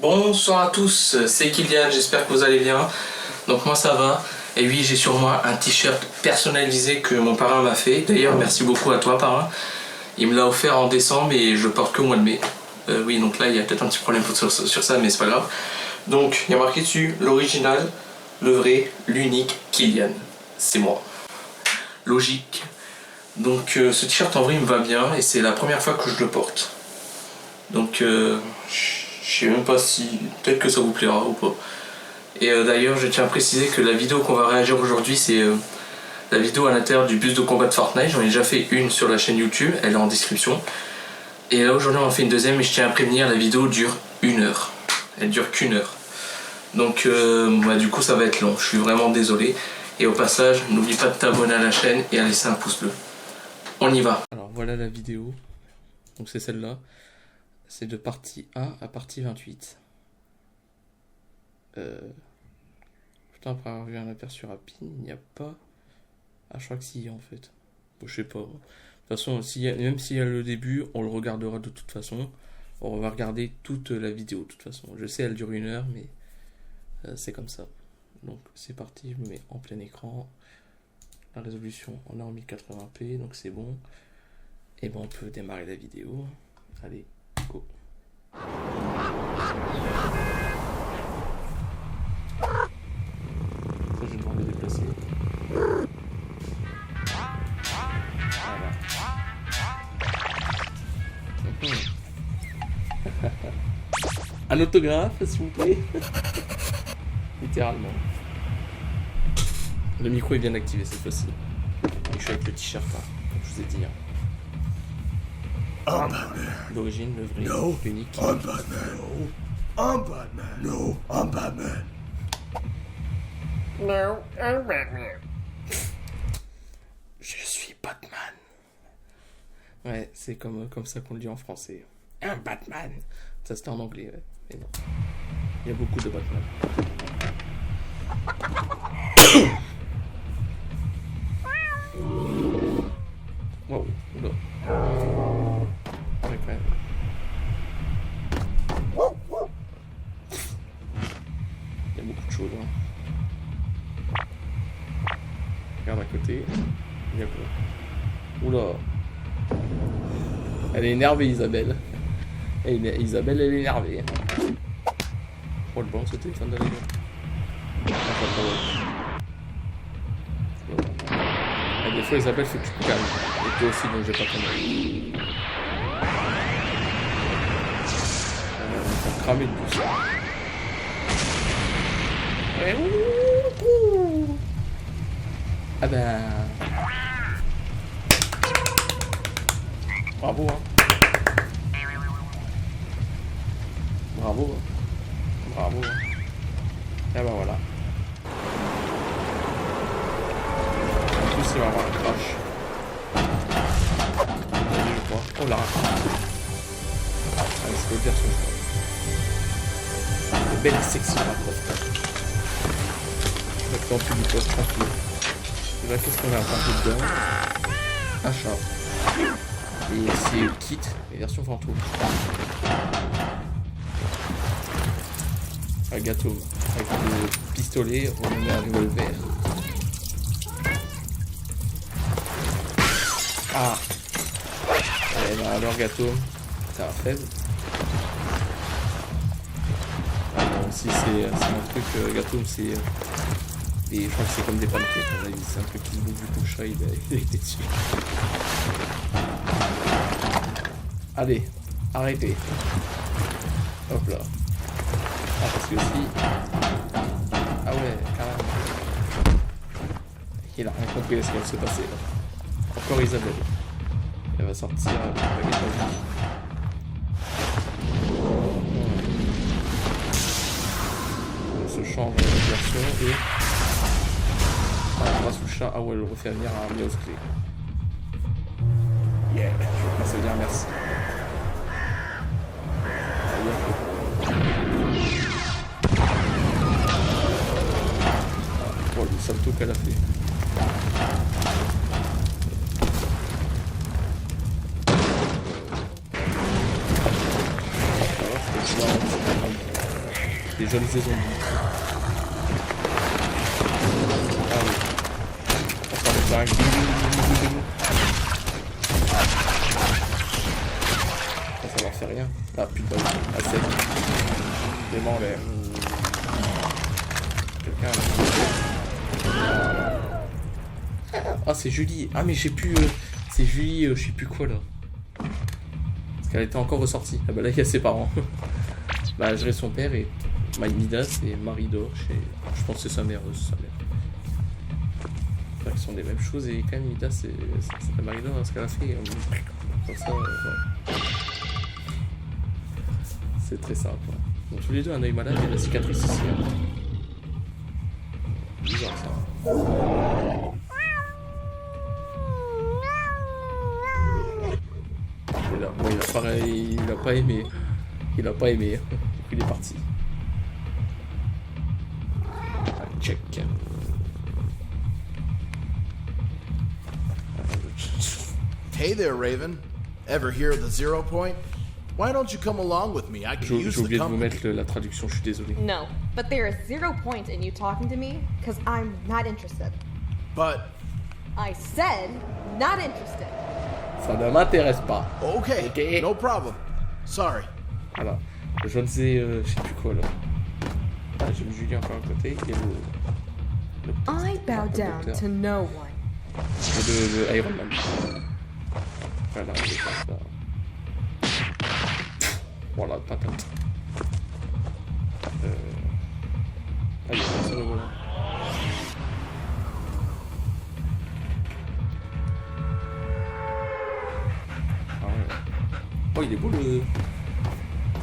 Bonsoir à tous, c'est Kylian, j'espère que vous allez bien. Donc moi ça va. Et oui, j'ai sur moi un t-shirt personnalisé que mon parrain m'a fait. D'ailleurs, merci beaucoup à toi parrain. Il me l'a offert en décembre et je le porte qu'au mois de mai. Oui, donc là il y a peut-être un petit problème sur ça, mais c'est pas grave. Donc il y a marqué dessus l'original, le vrai, l'unique Kylian. C'est moi. Logique. Donc ce t-shirt en vrai il me va bien et c'est la première fois que je le porte. Donc je sais même pas si... peut-être que ça vous plaira ou pas. Et d'ailleurs je tiens à préciser que la vidéo qu'on va réagir aujourd'hui c'est la vidéo à l'intérieur du bus de combat de Fortnite. J'en ai déjà fait une sur la chaîne YouTube, elle est en description. Et là aujourd'hui on en fait une deuxième et je tiens à prévenir, la vidéo dure 1 heure. Elle dure qu'1 heure. Donc du coup ça va être long, je suis vraiment désolé. Et au passage, n'oublie pas de t'abonner à la chaîne et à laisser un pouce bleu. On y va. Alors voilà la vidéo. Donc c'est celle-là. C'est de partie A à partie 28. Putain, après avoir vu un aperçu rapide, il n'y a pas... Ah, je crois que si, en fait. Bon, je sais pas. De toute façon, même s'il y a le début, on le regardera de toute façon. On va regarder toute la vidéo, de toute façon. Je sais, elle dure 1 heure, mais c'est comme ça. Donc, c'est parti, je me mets en plein écran. La résolution, on est en 1080p, donc c'est bon. Et ben, on peut démarrer la vidéo. Allez, go. Je vais devoir me déplacer. Voilà. Un autographe, s'il vous plaît. Littéralement. Le micro est bien activé cette fois-ci. Je suis avec le t-shirt, hein, comme je vous ai dit. Hein. D'origine, le vrai, l'unique. I'm Batman. No, I'm Batman. No, I'm Batman. No, I'm Batman. Je suis Batman. Ouais, c'est comme ça qu'on le dit en français. Un Batman. Ça c'était en anglais, ouais. Mais non. Il y a beaucoup de Batman. Wow, oula. Ouais, quand même. Il y a beaucoup de choses, hein. Regarde à côté. Il y a quoi? Oula. Elle est énervée, Isabelle. Isabelle, elle est énervée. Oh, le bon, ce téléphone d'aller. Des fois, Isabelle, faut que tu te calmes. Et toi aussi, donc j'ai pas compris. On va cramer le bus. Ah ben... Bravo, hein. Bravo, hein. Bravo, hein. Et ben voilà. En plus, il va y avoir un crash. Allez, je crois. Oh là. Allez, c'est l'autre version, je crois. Belle et sexy, la prof. Maintenant, tu lui poses tranquille. Et là, qu'est-ce qu'on a apporté dedans? Un chat. Et c'est le kit, les versions fantômes. Un gâteau. Avec le pistolet, on met un revolver. Ah. Et ben alors gâteau, c'est un faible. Ah non, si c'est un truc, gâteau, c'est... Et je crois que c'est comme des pancakes, à mon avis. C'est un truc qui se bouffe du coup, le chat, il est dessus. Allez, arrêtez. Hop là. Ah, parce que si... Ah ouais, carrément. Il a rien compris à ce qui va se passer là. Encore Isabelle. Elle va sortir avec la méthode. On se change de version et... Ah, grâce au chat, ah ouais, elle le refait venir à Miaus Clé. Yeah, je vais passer à dire merci. Oh, le salto qu'elle a fait. jeunes zombies. Ah oui. On s'en met pas un ça leur fait rien. Ah putain, à sec. Vraiment en l'air. Quelqu'un Ah c'est Julie. Ah mais j'ai plus... c'est Julie, je sais plus quoi là. Parce qu'elle était encore ressortie. Ah bah là il y a ses parents. Bah je reste son père et Midas et Marie-Dor chez... Je pense que c'est sa mère. Sa mère. Enfin, ils sont des mêmes choses et quand même Midas c'est la Marie-Dor ce qu'elle a fait. Comme ça, c'est très simple. Donc tous les deux un œil malade et la cicatrice ici. Hein. Bizarre ça. Et là, bon, il a pas aimé. Il a pas aimé. Donc il est parti. Allez, check. Hey there, Raven. Ever hear of the 0 point? Why don't you come along with me? I could use J'ai the oublié de vous company. mettre la traduction, je suis désolé. No, but there is 0 point in you talking to me, because I'm not interested. But, I said, not interested. Ça ne m'intéresse pas. okay, Ok. no problem. Sorry. Voilà. Je ne sais, je sais plus quoi là. Ah, j'ai mis Julien encore à côté. Et le I bow le down docteur. to no one. Et le Iron Man. Voilà, il est comme ça. Voilà, patate. Ah, il y a personne au volant. Ah ouais. Oh, il est beau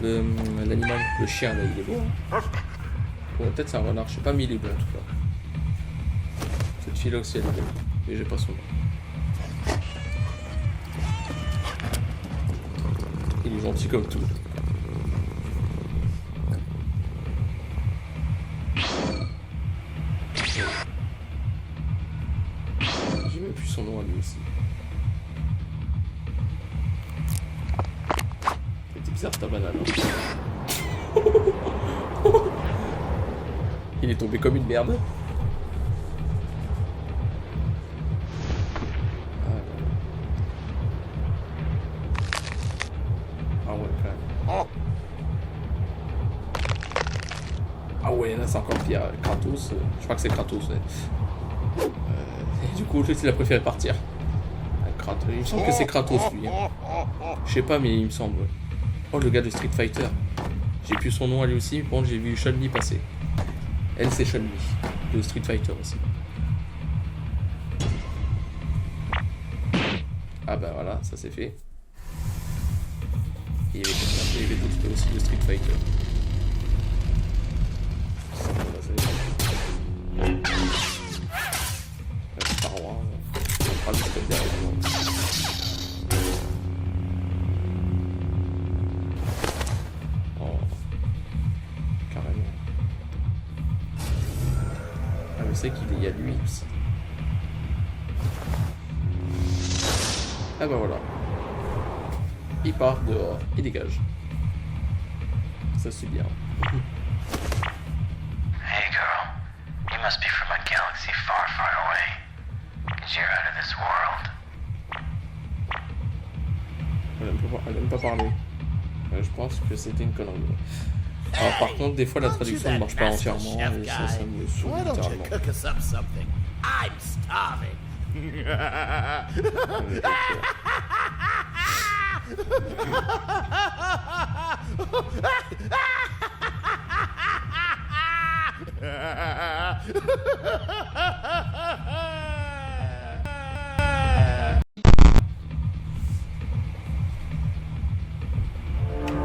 l'animal, le chien là, il est beau. Hein. Bon, peut-être c'est un renard, je sais pas, mais il est beau en tout cas. Cette fille là aussi elle est belle, mais j'ai pas son nom. Il est gentil comme tout. J'ai même plus son nom à lui aussi. C'était bizarre ta banane. Hein. Il est tombé comme une merde. Ah ouais, quand même. Ah ouais, là c'est encore pire. Kratos, je crois que c'est Kratos. Ouais. Et du coup, lui, il a préféré partir. Kratos. Il me semble que c'est Kratos, lui. Hein. Je sais pas, mais il me semble. Ouais. Oh, le gars de Street Fighter. J'ai plus son nom à lui aussi, mais bon, j'ai vu Chun-Li passer. Elle, c'est Chun-Li, de Street Fighter aussi. Ah bah voilà, ça c'est fait. Et il y avait d'autres aussi de Street Fighter. Star Wars. On parle de Star Wars. Oh. Carrément. Ah, je sais qu'il y a lui aussi. Ah bah voilà. Il part dehors, il dégage. Ça c'est bien. Hey girl, you must be from a galaxy far, far away. 'Cause you're out of this world. Elle aime pas parler. Je pense que c'était une connerie. Alors par contre, des fois la traduction ne marche pas entièrement et ça me saoule Why don't you littéralement. cook us up something? I'm starving.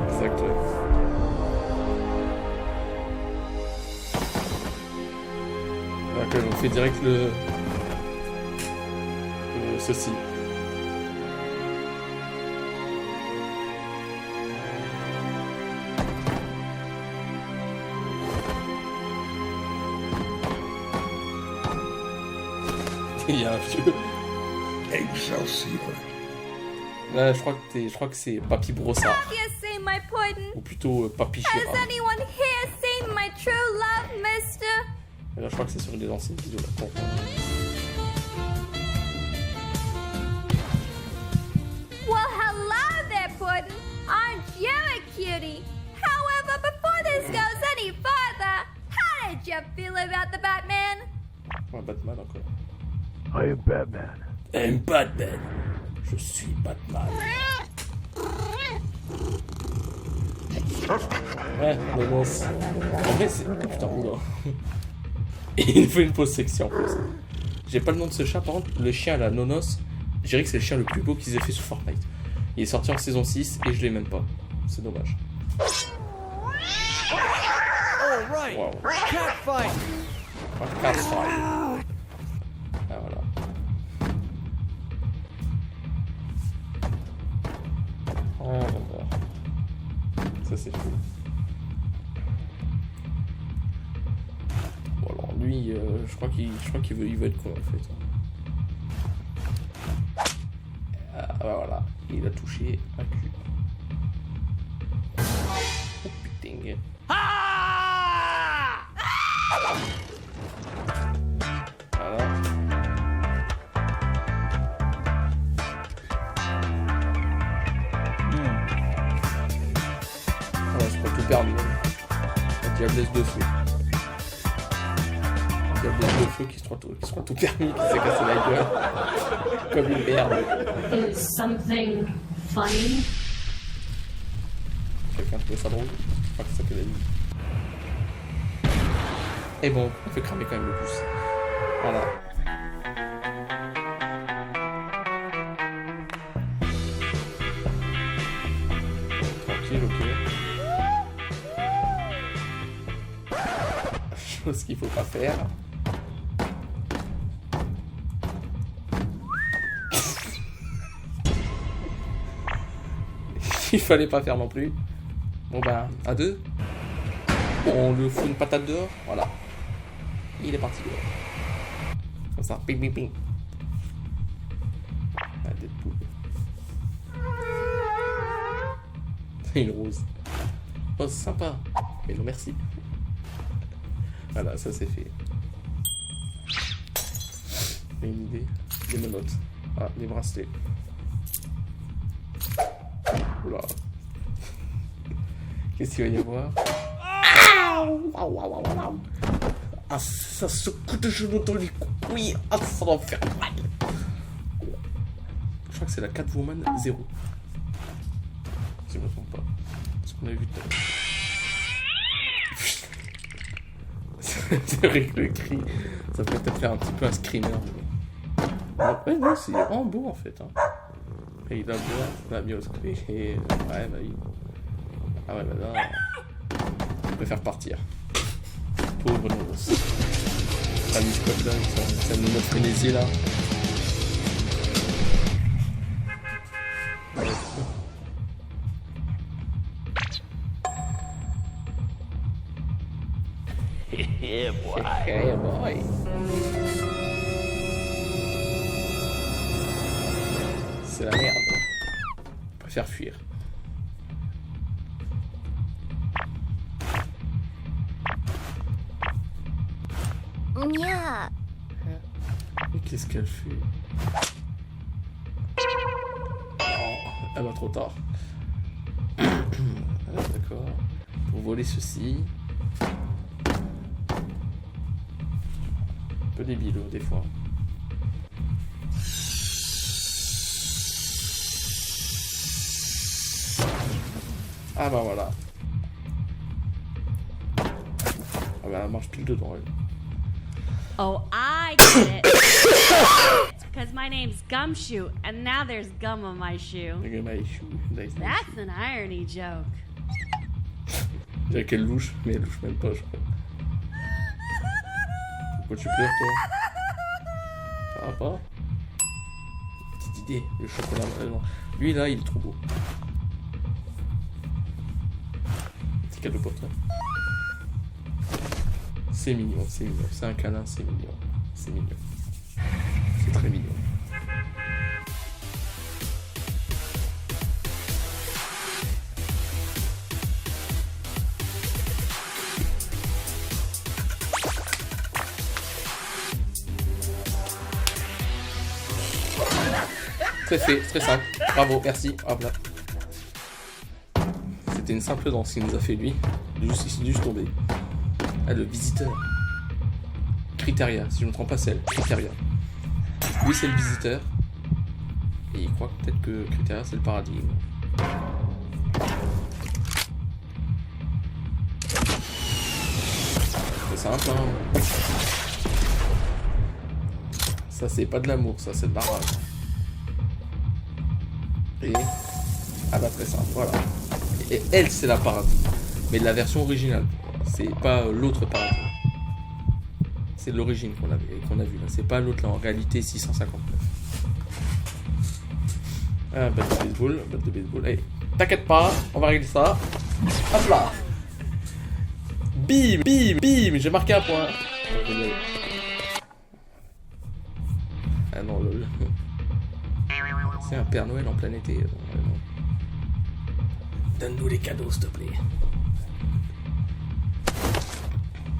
Exact. Ok, on fait direct ceci. Il y a un vieux. Excelsior. Là, je crois que c'est Papy Brossard. Yes, say my pudding. Ou plutôt Papy Chira. Has anyone here seen my true love, mister? Et là, je crois que c'est sur une des anciennes vidéos là. Bon. Well, hello there, Puddin'. Aren't you a cutie? However, before this goes any further, how did you feel about the Batman? Ouais, Batman encore. I am Batman. I'm Batman. Je suis Batman. Ouais, Nonos. En vrai, c'est. Putain, oula. Il faut une pause section en plus. J'ai pas le nom de ce chat, par contre, le chien là, Nonos, je dirais que c'est le chien le plus beau qu'ils aient fait sur Fortnite. Il est sorti en saison 6 et je l'ai même pas. C'est dommage. All right. Wow. Cat fight. Cat fight. Ah voilà. Oh là là. Ça c'est fou. Bon alors lui, je crois qu'il veut être con en fait. Ah bah voilà, il a touché un cul. Oh putain. Voilà. Voilà, c'est pas tout permis. La diablesse de feu. La diablesse de feu qui se croit tout permis, qui s'est cassé la gueule. Comme une merde. Is something funny? Quelqu'un trouve ça drôle? Je crois que c'est ça qu'elle a dit. Et bon, on fait cramer quand même le bus. Voilà. Tranquille, ok. Chose qu'il faut pas faire. Il fallait pas faire non plus. Bon ben, à deux. On lui fout une patate dehors. Voilà. Il est parti dehors. Comme ça. Ping ping ping. Ah, Deadpool. Il est rose. Oh, c'est sympa. Mais non, merci. Voilà, ça c'est fait. J'ai une idée. Des menottes. Ah, des bracelets. Oula. Qu'est-ce qu'il va y avoir? Ah, ça se coûte de genoux dans les couilles. Ah, ça va faire mal. Je crois que c'est la Catwoman 0. Si je me trompe pas. Ce qu'on a vu tout à l'heure. C'est vrai que le cri, ça peut peut-être faire un petit peu un screamer. Ouais, non, c'est vraiment beau en fait. Hein. Et il a bien, et ouais, bah oui. Ah ouais, bah là, je préfère partir. Pauvre Nonos. Ah, lui, je crois que là, ça nous montre frénésie là. Yeah, boy. Hey boy. C'est la merde. Je préfère fuir. Yeah. Mais qu'est-ce qu'elle fait? Oh, elle va trop tard. D'accord. Pour voler ceci. Un peu débile des fois. Ah bah voilà. Ah bah elle marche pile dedans elle. Oh, I get it. Because my name's Gumshoe, and now there's gum on my shoe. Regarde ma échoue. That's an irony joke. Je dirais qu'elle louche, mais elle louche même pas je crois. Pourquoi tu pleures toi? Ça va pas? Petite idée, le chocolat vraiment. Lui là il est trop beau. Petit cadeau pour toi. C'est mignon, c'est mignon. C'est un câlin, c'est mignon. C'est mignon. C'est très mignon. C'est fait, très simple. Bravo, merci. Hop là. C'était une simple danse qu'il nous a fait lui. Juste tomber. Ah, le visiteur. Criteria, si je ne me trompe pas, c'est elle. Criteria. Lui, c'est le visiteur. Et il croit peut-être que Criteria, c'est le paradigme. C'est simple, hein. Ça, c'est pas de l'amour, ça, c'est de la rage. Et... ah bah, très simple, voilà. Et elle, c'est la paradigme. Mais de la version originale. C'est pas l'autre paradigme. C'est l'origine qu'on a vu là. C'est pas l'autre là, en réalité 659. Ah, batte de baseball. Allez, t'inquiète pas, on va régler ça. Hop là. Bim, bim, bim, j'ai marqué un point. Ah non, lol. C'est un Père Noël en plein été. Donne-nous les cadeaux, s'il te plaît.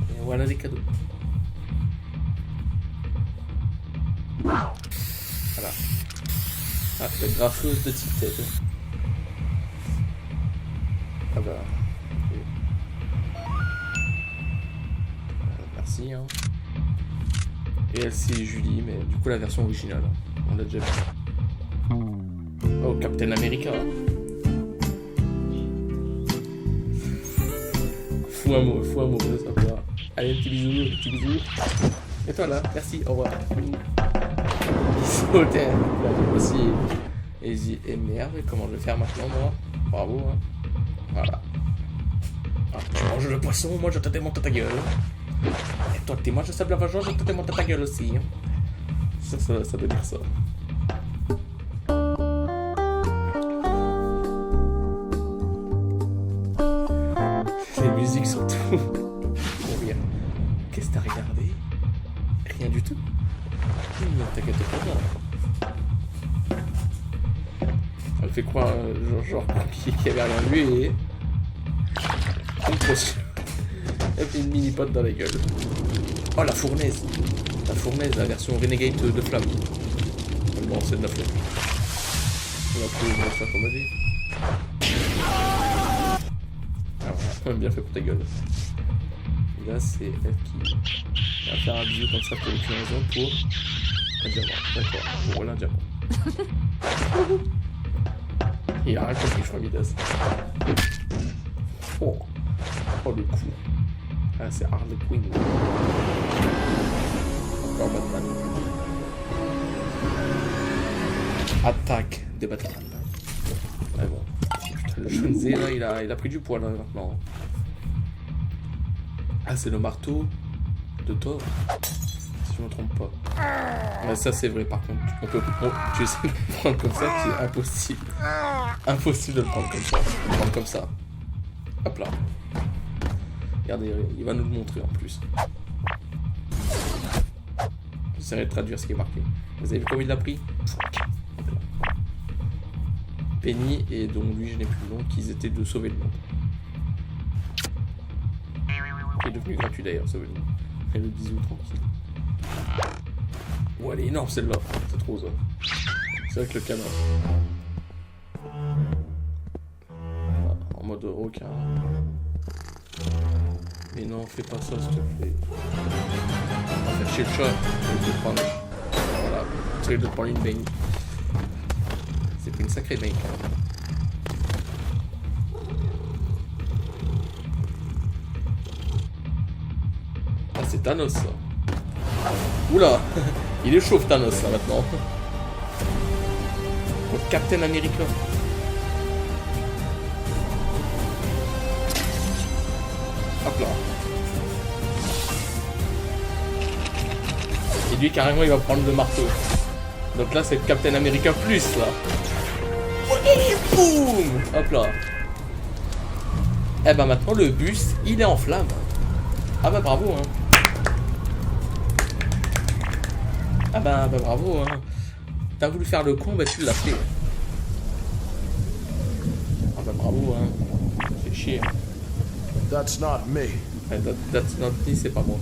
Et voilà les cadeaux. Voilà. Ah, la graffeuse de TikTok. Ah bah. Merci, hein. Et elle, c'est Julie, mais du coup, la version originale. Hein. On l'a déjà vu. Oh, Captain America. Fou amoureux, ça va. Allez, petit bisou. Et toi là, merci, au revoir. Il sautait là aussi. Et il dit, eh merde, comment je vais faire maintenant moi? Bravo, hein. Voilà. Ah, tu manges le poisson, moi je te démonte ta gueule. Et toi tu manges le sable vagin, je te démonte ta gueule aussi. Hein. Ça veut dire ça. Les musiques surtout. Pour rien. Qu'est-ce que t'as regardé? Rien du tout. T'inquiète pas. Elle fait quoi? Genre qui avait rien vu et... une potion. Elle fait une mini-pote dans la gueule. Oh la fournaise. La fournaise, la version Renegade de flamme. Bon, c'est de la flamme. On va trouver une fois qu'on a dit. Ah voilà, bien fait pour ta gueule. Et là, c'est elle qui va faire un bisou comme ça pour aucune raison pour un diamant. D'accord, pour voler un diamant. Il a rien compris, je crois, Midas. Oh le coup. Ah, c'est Harley Quinn. Encore Batman. Attaque de Batman. Ah bon. Putain, le Shunzé là, il a pris du poids là maintenant. Ah, c'est le marteau de Thor. Si je me trompe pas. Mais ça c'est vrai par contre. Tu essaies de le prendre comme ça, c'est impossible. Impossible de le prendre comme ça. Le prendre comme ça. Hop là. Regardez, il va nous le montrer en plus. J'essaierai de traduire ce qui est marqué. Vous avez vu comment il l'a pris? Penny et donc lui je n'ai plus le nom, qu'ils étaient de sauver le monde. Qui est devenu gratuit d'ailleurs, sauver le monde. Et le bisou tranquille. Oh elle est énorme celle-là, c'est trop ça. C'est avec le canon. Voilà, en mode requin. Mais non, fais pas ça s'il te plaît. On va faire chier le chat. Voilà, essaye de prendre une baigne. C'est pris une sacrée baigne quand même. Ah c'est Thanos ça. Oula. Il est chauve Thanos là maintenant. Le Captain America. Hop là. Et lui carrément il va prendre le marteau. Donc là c'est le Captain America plus là. Et boum. Hop là. Et bah maintenant le bus il est en flamme. Ah bah bravo hein. Ah bah bravo hein. T'as voulu faire le con, bah tu l'as fait. Ah bah bravo hein. C'est chier. That's not me. That's not me, c'est pas moi.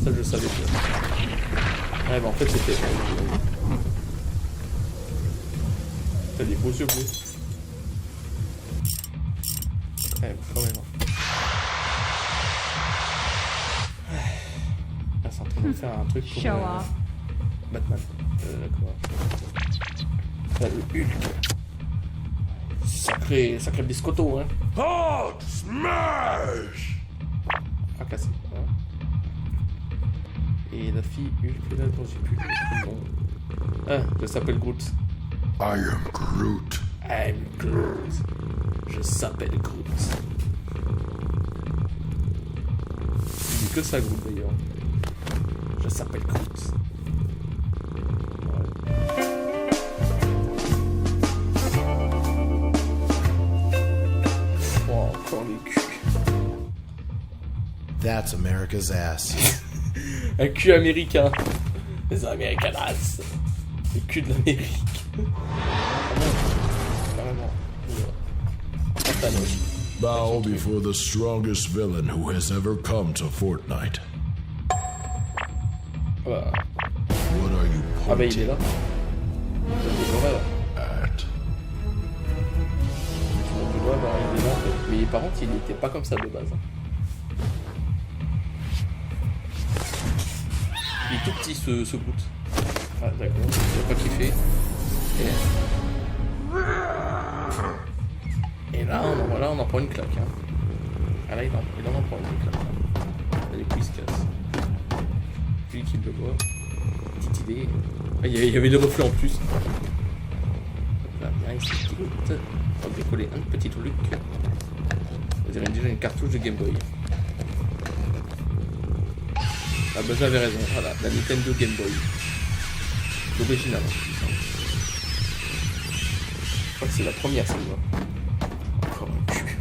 Ça je le savais pas. Ouais bah en fait c'était... T'as des beaux yeux bleus. Ouais, quand même. Ah, c'est en train de faire un truc pour Show off. Batman. D'accord. Là, le Hulk. Sacré biscotto, hein. Hulk smash! Fracassé. Voilà. Et la fille Hulk, là, dont j'ai plus le nom. Ah, elle s'appelle Groot. I am Groot. I'm Groot. Je s'appelle Groot. Il dit que ça, Groot, d'ailleurs. Je s'appelle Groot. Oh, encore les culs. That's America's ass. Un cul américain. Les American ass. Le cul de l'Amérique. Carrément. Thanos. Bow before the strongest villain who has ever come to Fortnite. Voilà. What are you Ah bah il est là. pointing Il est là. at? Tu vois, bah, il est là. Mais par contre, il n'était pas comme ça de base. Il est tout petit ce Groot. Ah d'accord, il a pas kiffé. Et là, on en prend une claque. Hein. Ah là, il en prend une claque. Là, les couilles se cassent. Lui qui le voit. Petite idée. Ah, il y avait des reflets en plus. Hop là, bien ici, petit Groot. On va décoller un petit Hulk. On dirait déjà une cartouche de Game Boy. Ah bah j'avais raison, voilà, la Nintendo Game Boy. L'original en plus. Hein. Je crois que c'est la première celle-là. Encore un cul.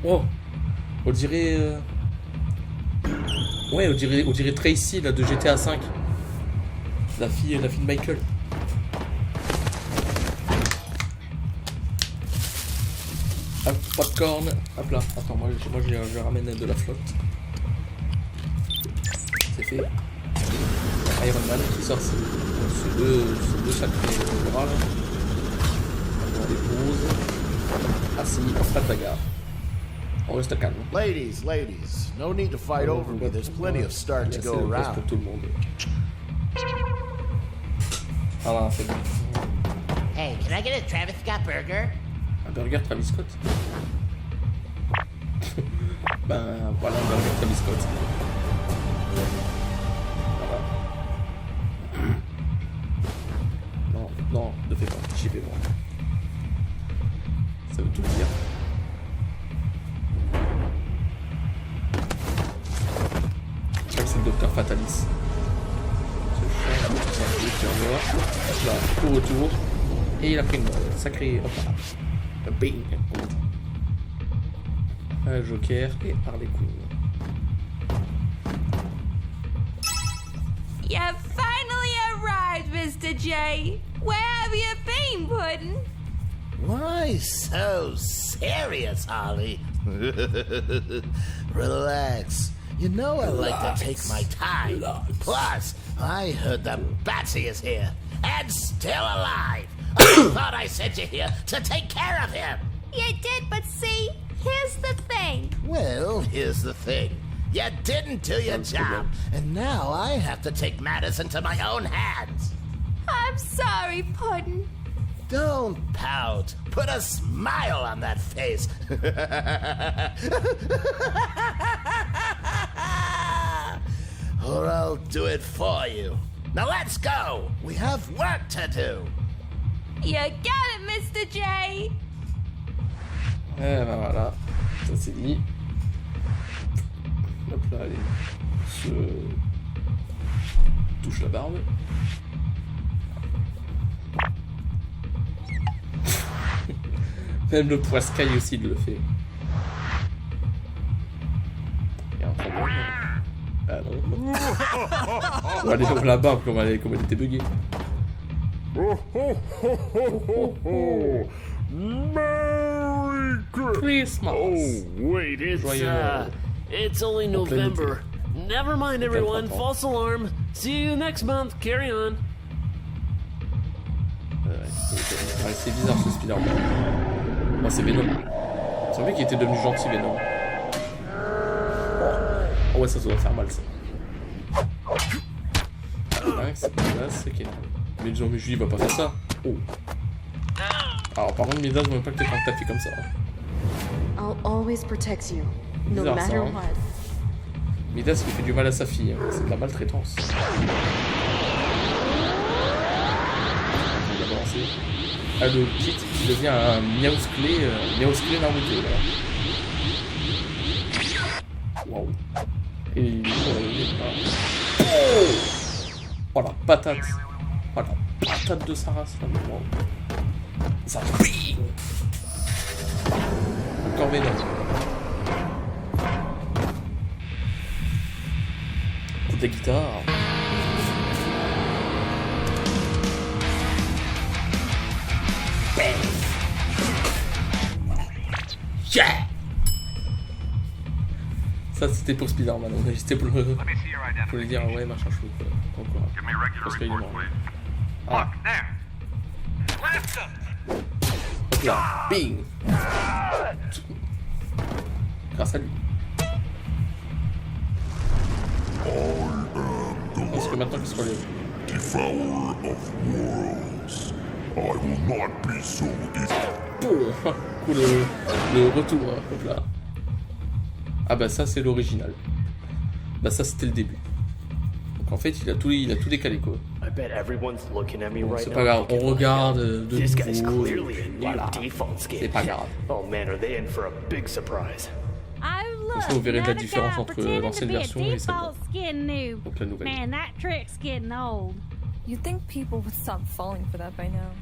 Oh, on dirait... Ouais, on dirait Tracy là, de GTA V. La fille de Michael. Hop, popcorn. Hop là. Attends, moi je ramène de la flotte. C'est fait. Iron Man qui sort ces deux sacrés bras là. On les pose. Assis, on se tape la gare. On reste calme. Ladies, no need to fight over me. There's plenty of start to go around. Pour tout le monde. Ah là, c'est bon. Hey, can I get a Travis Scott burger? Un burger Travis Scott. Ben voilà un burger Travis Scott. Voilà. Non, ne fais pas, j'y vais moi. Ça veut tout dire. Je crois que c'est le docteur Fatalis. Là, tout retour. Et il a pris une sacrée. Hop là. Un bing. Un Joker et Harley Quinn. You finally arrived, Mr. J. Where have you been, Puddin'? Why so serious, Holly? Relax. You know I like to take my time. Plus, I heard the Batsy is here and still alive. I thought I sent you here to take care of him. You did, but see, here's the thing. Well, here's the thing. You didn't do your job, and now I have to take matters into my own hands. I'm sorry, Puddin'. Don't pout. Put a smile on that face. Or I'll do it for you. Now let's go. We have work to do. You got it, Mr. J. Et ben voilà, ça c'est dit. Hop là, allez. Se touche la barbe. Même le poiscaille aussi il le fait. Il y a un problème. Ah non. On va aller voir la barbe comme elle était buggée. Merry Christmas. Oh, wait, it's only November. Never mind, everyone. False alarm. See you next month. Carry on. Ouais, c'est bizarre ce Spider-Man. Ah, c'est Venom. C'est vrai qu'il était devenu gentil, Venom. Oh ouais, ça doit faire mal, ça. Ouais, c'est pas là, c'est ok. Mais disons, mais Julie va pas faire ça. Oh. Alors, par contre, Midas, je veux pas que t'aies fait comme ça. I'll always protect you, no Bizarre, ça, matter hein. what. Midas qui fait du mal à sa fille, hein. C'est de la maltraitance. On va avancer. Ah, le kit qui devient un Miausclé Naruto, là. Waouh. Et il est oh la patate. Oh la patate de sa race, là. Waouh. Ça brille. Encore Venom. Coup de guitare. Yeah. Ça c'était pour Spider-Man, on a juste pour le dire ouais machin chou quoi. Encore. Parce qu'il est mort. Ah. Hop là, bing. Grâce à lui. Parce que maintenant qu'il se relève. Devourer of worlds. I will not be so Cool, le retour, hein. Hop là. Ah bah ça c'est l'original. Bah ça c'était le début. Donc en fait il a tout décalé quoi. Bon, c'est pas grave, on regarde de nouveau. Voilà. C'est pas grave. Comme ça vous verrez la différence entre l'ancienne version et celle-là. Donc la nouvelle. Man, that trick's getting old. You'd think people would stop falling for that by now.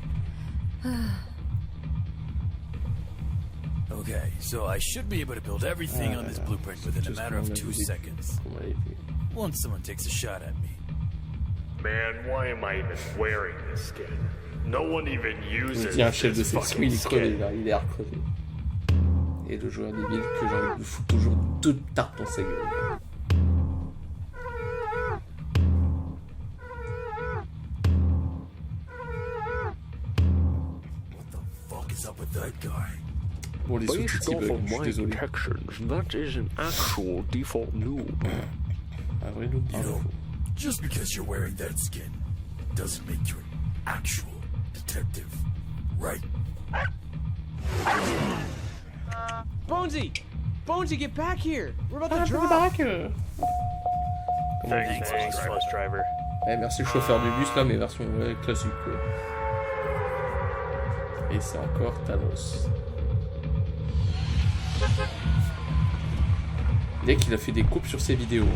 Okay, so I should be able to build everything on this blueprint within a matter of 2 seconds. Once someone takes a shot at me. Man, why am I even wearing this skin? No one even uses Il y a un chef de this section, il fucking est crevé skin. là, il est air crevé. Et le joueur débile que j'ai envie de foutre toujours 2 tartes dans sa gueule. Fuck is up with that guy? Bon, les sous-titres, je suis désolé. That is an actual default noob. Un vrai noob. You know, just because you're wearing that skin doesn't make you an actual detective, right? Bonesy! Bonesy, get back here! We're about to drop! Thanks, bus driver. Eh, merci le chauffeur du bus là, mais version classique quoi. Et c'est encore Thanos. Dès qu'il a fait des coupes sur ses vidéos.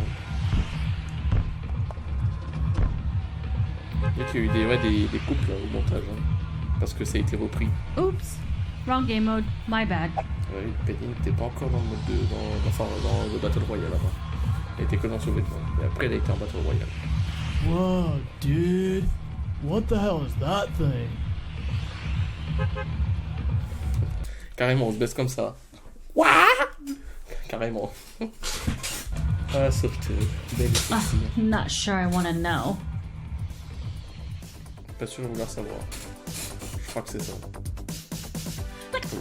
Dès qu'il y a eu des coupes là, au montage. Hein, parce que ça a été repris. Oops. Wrong game mode. My bad. Ouais, Penny n'était pas encore dans le mode dans le Battle Royale avant. Elle était que dans Survivor. Et après elle a été en Battle Royale. Whoa, dude. What the hell is that thing? Carrément, on se baisse comme ça. What? Carrément. Ah, sauveteur. Belle et sexy. Not sure I want to know. Pas sûr de vouloir savoir. Je crois que c'est ça.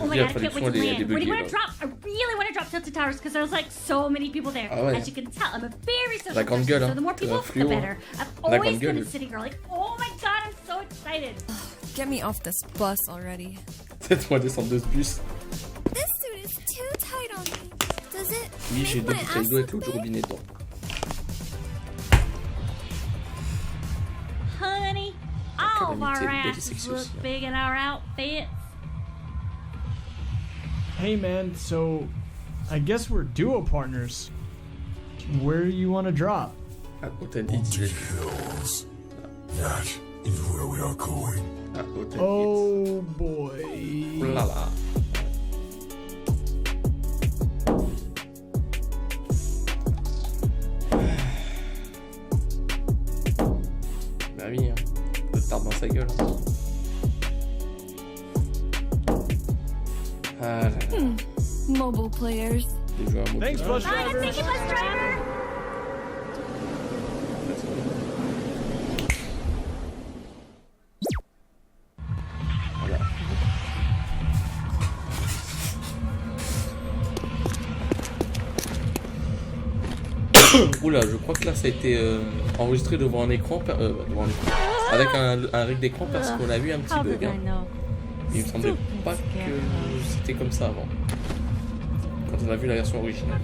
Oh my god, I can't wait to land. Where do you want to drop? I really want to drop Tilted Towers because there's like so many people there. Ah ouais. As you can tell, I'm a very social La grande person, gueule, so the more people, the better. I've always been a city girl. Like, oh my god, I'm so excited. Get me off this bus already. Faites-moi descendre de ce bus. This suit is too tight on me. Does it Oui, j'ai deux bouteilles d'eau avec l'eau du robinet dedans. Honey, all of our asses look big in our outfits. Hey man, so I guess we're duo partners. Where do you want to drop? Hills. That is where we are going. Oh boy. La la. Bah oui, hein. Le tarte dans sa gueule. Ah là là. Mobile players. Des joueurs mobiles. Thanks, bus driver. Thank you, bus driver. Oula, je crois que là ça a été enregistré devant un écran, avec un rig d'écran parce qu'on a eu un petit bug. Hein. Il me semblait pas que c'était comme ça avant. Quand on a vu la version originale.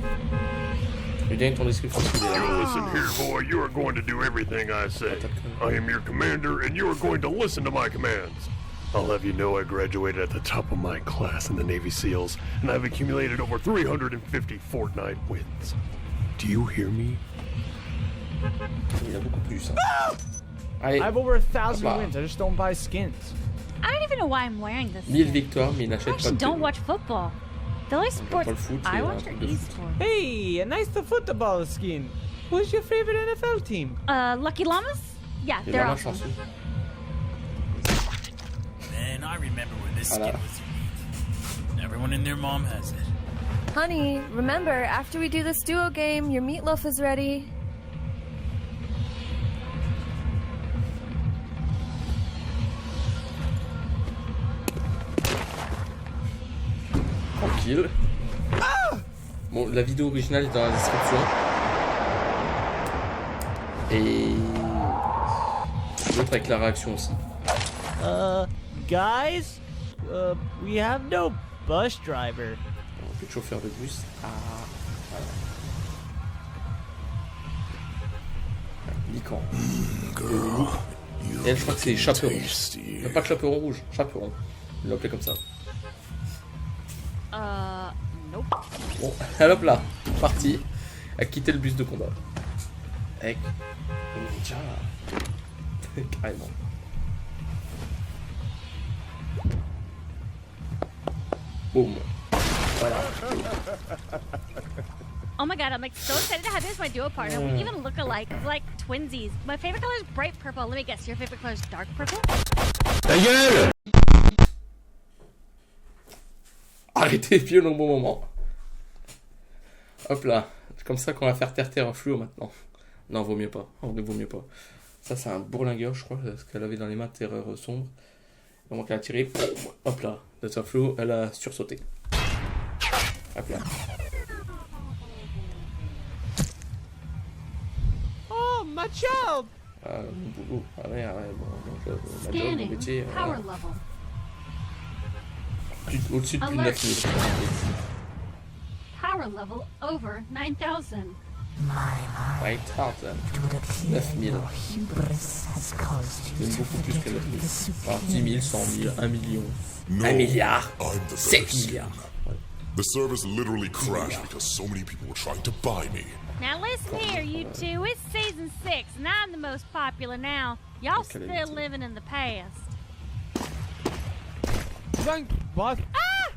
Je viens ton description. Listen here, boy. You are going to do everything I say. I am your commander, and you are going to listen to my commands. I'll have you know I graduated at the top of my class in the Navy SEALs, and I've accumulated over 350 Fortnite wins. Do you hear me? Il y a beaucoup plus. Hein. Allez. I have over 1,000 wins. I just don't buy skins. I don't even know why I'm wearing this. 1000 victoires, mais il n'achète pas de don't watch football. The only sports I watch are esports. Hey, a nice football skin. Who's your favorite NFL team? Lucky Llamas? Yeah, they're awesome. Man, I remember when this skin was unique. Everyone and their mom has it. Honey, remember, after we do this duo game, your meatloaf is ready. Tranquille. Bon, la vidéo originale est dans la description. Et l'autre avec la réaction aussi. Guys, we have no bus driver. Plus de chauffeur de bus. Ah, voilà. Lican. Et elle, je crois que c'est chaperon. Pas que chaperon rouge, chaperon. Il l'appelait comme ça. Nope. Bon, hop là, parti. À quitter le bus de combat. Avec. Tiens. Carrément. Boum. Voilà. Oh my god, I'm like so excited to have you as my duo partner. We even look alike, like twinsies. My favorite color is bright purple. Let me guess, your favorite color is dark purple? Ta gueule! Arrêtez pied au bon moment. Hop là. C'est comme ça qu'on va faire terre en fluo maintenant. Non, vaut mieux pas. Oh, vaut mieux pas. Ça, c'est un bourlingueur, je crois, parce qu'elle avait dans les mains terreur sombre. Donc, elle a tiré. Hop là. De sa fluo, elle a sursauté. Hop là. Oh, my child! Mon boulot. Ah ouais, bon, ma job, mon métier. Power level. Au-dessus de plus de 9000. Power level over 9000. 9000. Même beaucoup plus que 9000. Alors 10 000, 100 000, 1 million. 1 milliard. 7 milliards. The service literally crashed because so many people were trying to buy me. Now listen here, you two. It's season 6, and I'm the most popular now. Y'all still living in the past. Boss. Ah!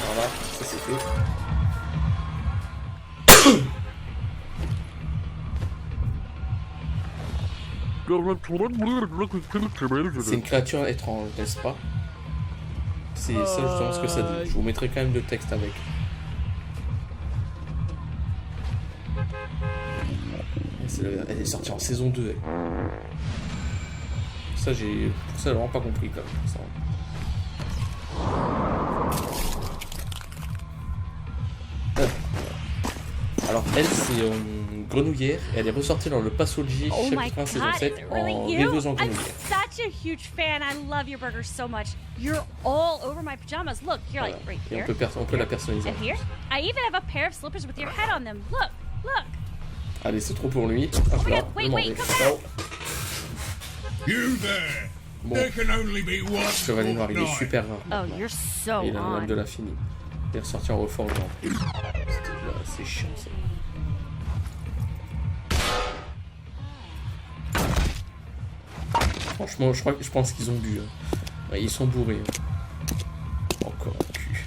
Voilà, ça c'est fait. C'est une créature étrange, n'est-ce pas? C'est ça justement ce que ça dit. Je vous mettrai quand même le texte avec. Elle est sortie en saison 2. Elle. Ça, j'ai vraiment pas compris quand même. Ça. Alors, elle, c'est grenouillère et elle est ressortie dans le Passology chapitre 1 saison 7 en rêveuse en grenouillère. I'm such a huge fan. I love your burger so much. You're all over my pajamas. Look, you're like right here. On peut la personnaliser. And here, I even have a pair of slippers with your head on them. Look, look. Allez, c'est trop pour lui. Hop là, wait, come back. You there. Bon. There can only be one. Chevalier noir, il est super rare. Oh, you're so il a l'âme de l'infini. Il est ressorti en reforgeant. C'est chiant ça. Franchement, je pense qu'ils ont bu. Ouais, ils sont bourrés. Encore un cul.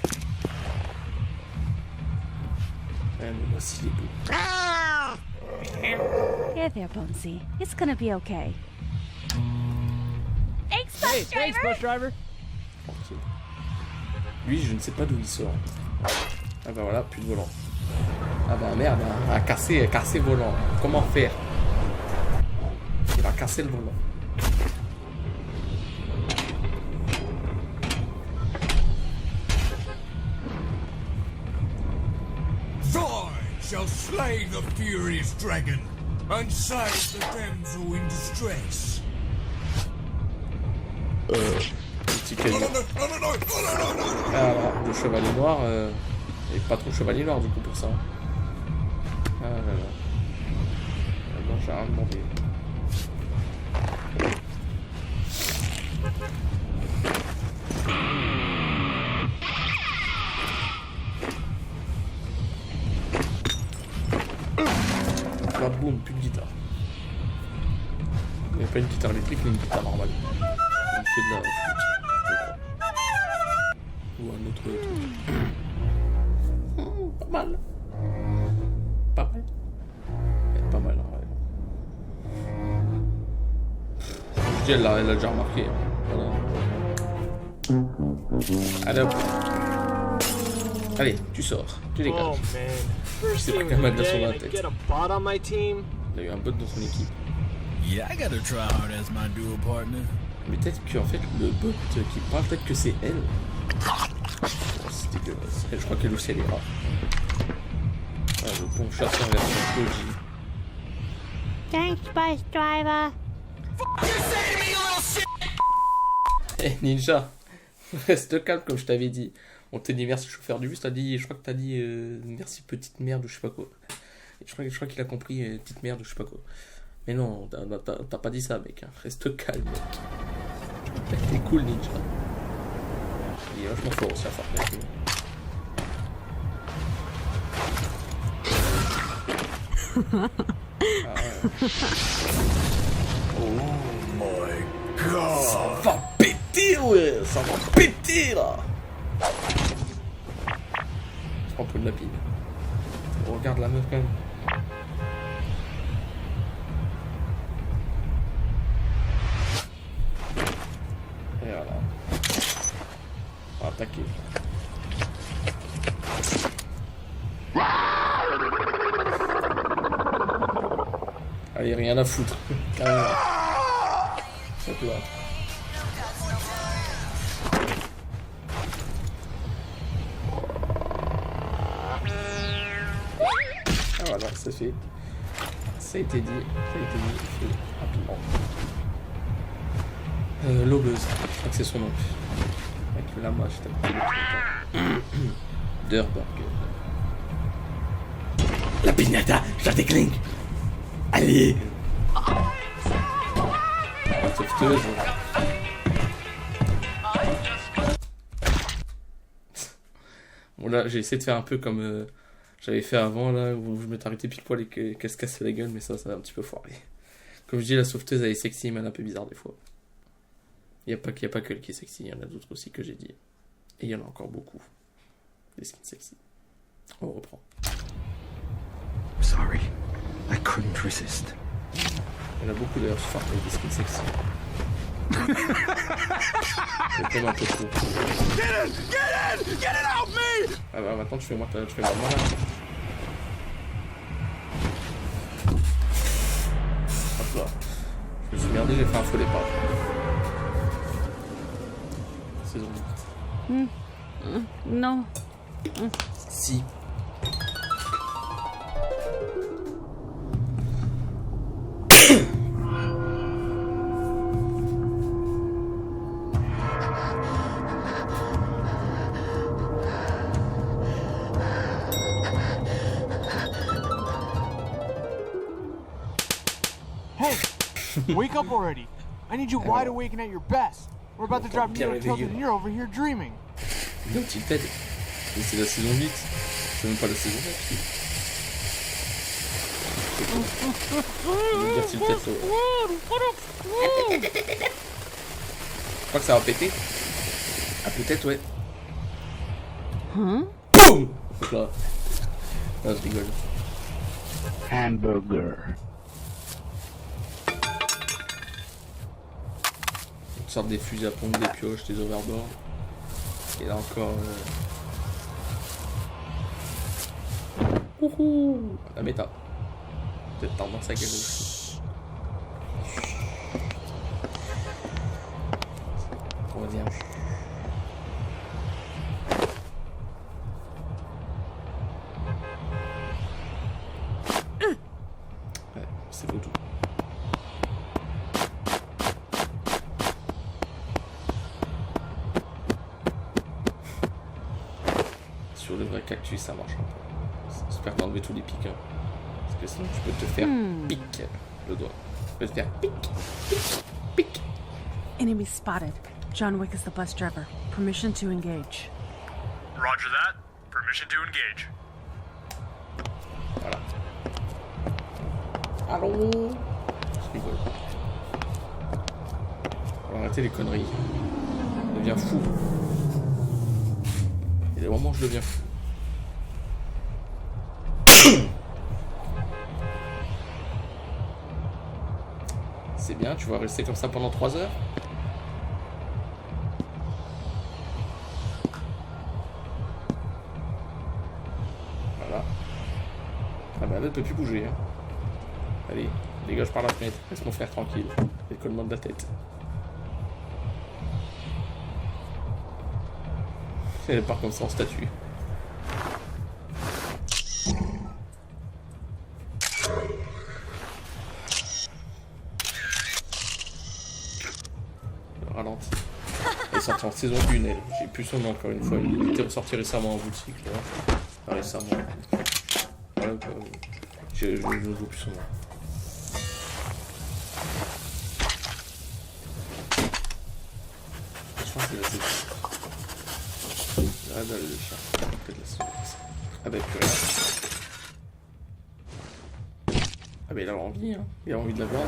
Ah, mais moi aussi, il est beau. Hey there, Bonesy. It's gonna be okay. Thanks, bus driver. Thanks, bus driver. Tranquille. Lui, je ne sais pas d'où il sort. Ah bah voilà, plus de volant. Ah bah merde, hein, à casser le volant. Comment faire? Il va casser le volant. shall slay the furious dragon and save the damsel in distress. Petit caillou. Alors, le chevalier noir, et pas trop chevalier noir du coup pour ça. Ah là là. Bon, j'ai rien demandé. Là, boum, plus de guitare. Il n'y a pas une guitare électrique, mais une guitare normale. Il fait de la flûte, je crois. Ou un autre truc. Pas mal. Pas mal. Pas mal, ouais. Je dis, elle l'a déjà remarqué. Voilà. Allez hop. Allez, tu sors. Tu dégages. Oh man. First C'est game pas of mal the de son day, la and I tête. get a bot on my team. Il a eu un bot dans son équipe. Yeah, I gotta try hard as my duo partner. Mais peut-être qu'en fait, le bot qui parle, peut-être que c'est elle. Oh, c'est dégueulasse. Je crois qu'elle aussi, elle est rare. Ah, le bon chasseur version POG. Thanks, Spice Driver. Eh, Ninja, reste calme comme je t'avais dit. On t'a dit merci chauffeur du bus, je crois que t'as dit merci petite merde ou je sais pas quoi. Et je crois qu'il a compris petite merde ou je sais pas quoi. Mais non, t'as pas dit ça mec, hein. Reste calme mec. T'es cool Ninja. Il est vachement fort aussi à Fortnite. Ah ouais. Oh my god. Ça va péter ouais, ça va péter là. Je prends un peu de la pile. On regarde la meuf quand même. Et voilà. On va attaquer. Allez, rien à foutre. Carrément. Hop là. Ah voilà, c'est fait. Ça a été dit, fait rapidement. L'aubeuse, je crois que c'est son nom. Avec la moche, t'as coupé le truc. Durburger. La pignata, je la décline. Allez. La sauveteuse. Bon là, j'ai essayé de faire un peu comme j'avais fait avant, là, où je m'étais arrêté pile poil et qu'elle se cassait la gueule, mais ça a un petit peu foiré. Comme je dis, la sauveteuse, elle est sexy, mais elle est un peu bizarre des fois. Il n'y a pas que elle qui est sexy, il y en a d'autres aussi que j'ai dit. Et il y en a encore beaucoup. Des skins sexy. On reprend. Sorry, I couldn't resist. Il y en a beaucoup d'ailleurs sur Fortnite des skins sexy. C'est quand même un peu trop. Get it! Get it out me! Ah bah maintenant tu fais moi malin. Hop là. Je me suis merdé, j'ai fait un faux départ. Saison 8. Non. Si. Hey, wake up already. I need you wide awake and at your best. We're about to drop Neo Tilted and you're over here dreaming. Neo Tilted. Mais c'est la saison 8. C'est même pas la saison 9. Je veux dire Tilted. Je crois que ça va péter. Ah peut-être ouais. Hein? Boum. Donc là. Là je rigole. Hamburger. Une sorte des fusils à pompe, des pioches, des overboards. Et là encore... Wouhou, la méta. Peut-être tendance à gauche. On va dire. sur des vrais cactus, ça marche un peu. J'espère que t'as enlevé tous les pics. Hein. Parce que sinon, tu peux te faire pique le doigt. Tu peux te faire pique. Enemy spotted. John Wick is the bus driver. Permission to engage. Roger that. Permission to engage. Voilà. Allô? Je rigole. Faut arrêter les conneries. Je deviens fou. Il y a des moments où je deviens fou. C'est bien, tu vas rester comme ça pendant 3 heures. Voilà. Ah bah elle ne peut plus bouger. Hein. Allez, dégage par la fenêtre. Laisse mon frère tranquille. Décolle-moi de la tête. Elle part comme ça en statue. Le ralenti. Elle est sortie en saison 1, elle. J'ai plus son nom encore une fois. Il était ressorti récemment en boutique. Là. Enfin, récemment. Voilà, je ne joue plus son nom. Je pense que c'est assez. Ah bah le chat. Ah bah purée. Ah bah il a envie, hein. Il a envie de la viande.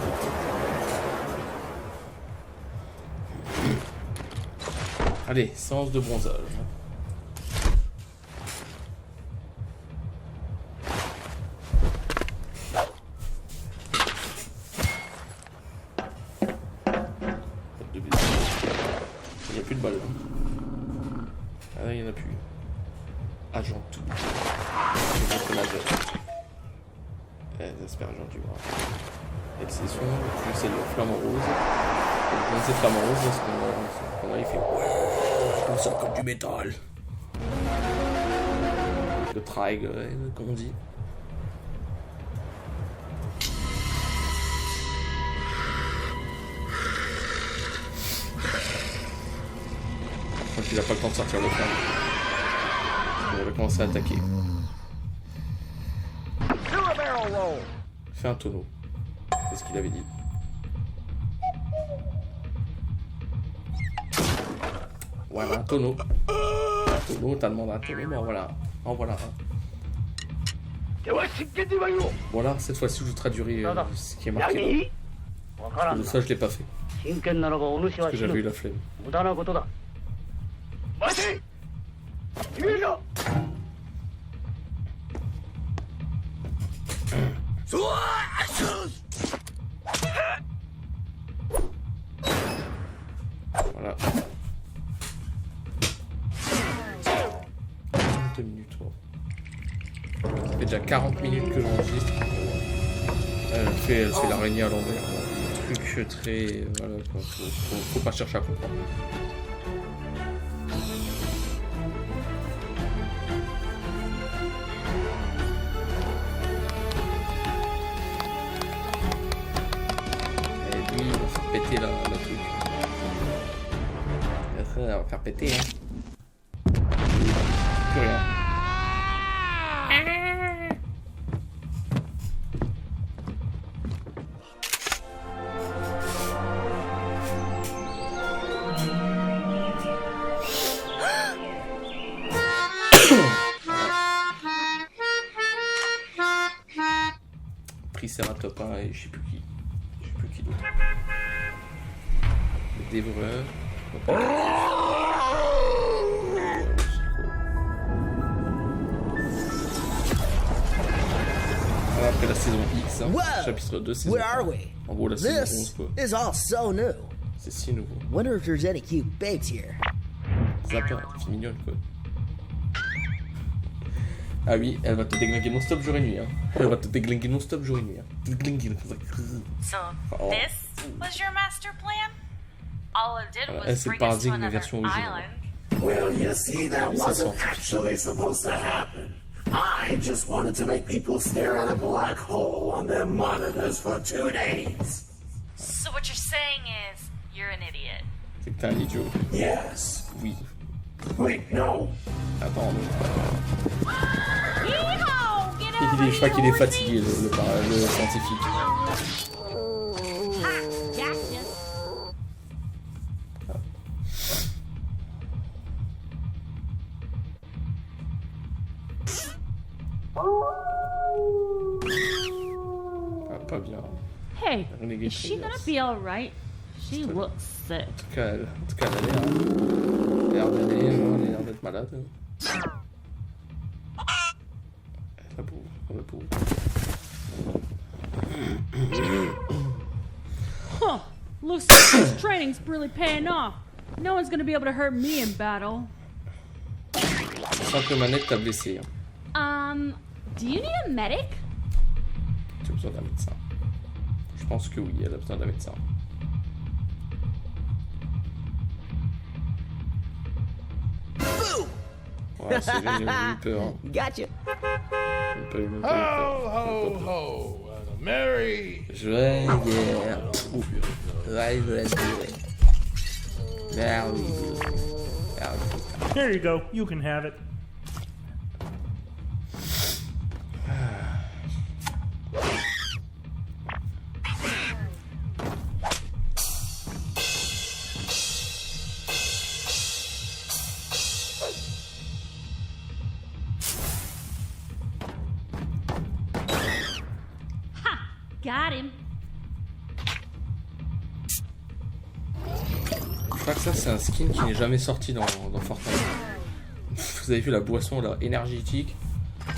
Allez, séance de bronzage. Il n'y a plus de balles. Ah là, il n'y en a plus. Agent tout. C'est votre nageur. Les aspergeurs du bras. Et c'est son, plus c'est le flamant rose. Et dans ces flamants roses, ce qu'on a, il fait ouais, comme ça, comme du métal. Le trag, comme on dit. Je crois qu'il n'a pas le temps de sortir le flamme. Il va commencer à attaquer. Fais un tonneau. C'est ce qu'il avait dit. Voilà, un tonneau. Un tonneau, t'as demandé un tonneau, mais en voilà. En voilà un. Voilà, cette fois-ci, je vous traduirai ce qui est marqué. Parce que ça, je l'ai pas fait. Parce que j'avais eu la flemme. Voilà. 2 minutes. Bon. Ça fait déjà 40 minutes que j'enregistre. Elle fait l'araignée à l'envers. Un truc très... Voilà, quoi. Faut pas chercher à comprendre. Et lui, il va faire péter la truc. Ça va faire péter, hein. Plus rien. Triceratops et je sais plus qui d'autre. Le dévoreur. Voilà, après la saison X, hein, chapitre 2, saison 1. En gros, la saison 11, quoi. This is all so new. C'est si nouveau. Wonder if there's any cute babes here. Zapper, c'est mignonne, quoi. Ah oui, elle va te déglinguer non-stop jour et nuit. Hein. Elle va te déglinguer non-stop jour et nuit. Hein. So, this was your master plan? All it did Voilà, was c'est le bring us to paradigme another version originale. island. Well, you see, that wasn't actually supposed to happen. I just wanted to make people stare at a black hole on their monitors for 2 days. So what you're saying is, you're an idiot. C'est que t'es un idiot. Yes. Oui. Wait, no. Attends, Yeehaw! Get je over crois qu'il est here, fatigué, le scientifique. Gotcha. Pas bien. Hey, Renegade is she gonna Triggers. be alright? She looks sick. En tout cas, elle a l'air d'aller, elle a l'air d'être malade. La pauvre, la pauvre. Huh. Looks like this training's really paying off. No one's gonna be able to hurt me in battle. Simple manette, t'as blessé. Do you need a medic? Tu as besoin d'un médecin. Je pense que oui, elle a besoin d'un médecin. Ouais, c'est génial, j'ai eu peur. Hein. Gotcha. Ho, ho, ho. Merry. Joyeux. Here you go. You can have it. Got him. Je crois que ça c'est un skin qui n'est jamais sorti dans Fortnite. Vous avez vu la boisson là, énergétique.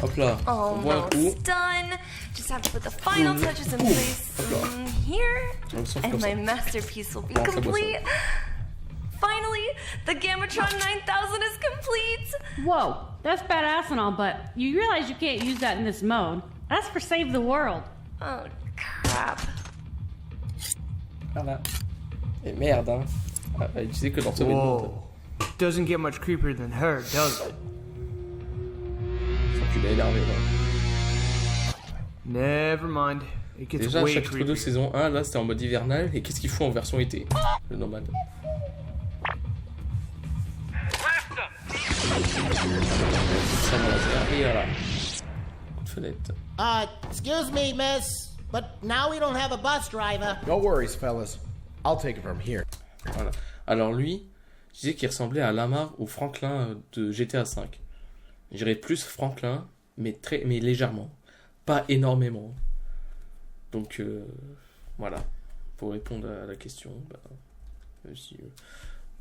Hop là, on boit un coup. Done. Just have to put the final touches in place here, and my masterpiece will be complete. Finally, the Gamatron 9000 is complete. Whoa, that's badass and all, but you realize you can't use that in this mode. That's for Save the World. Oh, crap. Voilà. Et merde, hein. Elle disait que dans ce monde. Doesn't get much creepier than her, does it? Tu l'as énervé là. Never mind. It gets Déjà, way chapitre 2 creepier. saison 1, là c'était en mode hivernal. Et qu'est-ce qu'il faut en version été? Le nomade. Ça va laser. Et voilà. Coup de fenêtre. Excuse me, miss, but now we don't have a bus driver. No worries, fellas. I'll take it from here. Voilà. Alors lui, je disais qu'il ressemblait à Lamar ou Franklin de GTA V. Je dirais plus Franklin, mais légèrement. Pas énormément. Donc, voilà. Pour répondre à la question,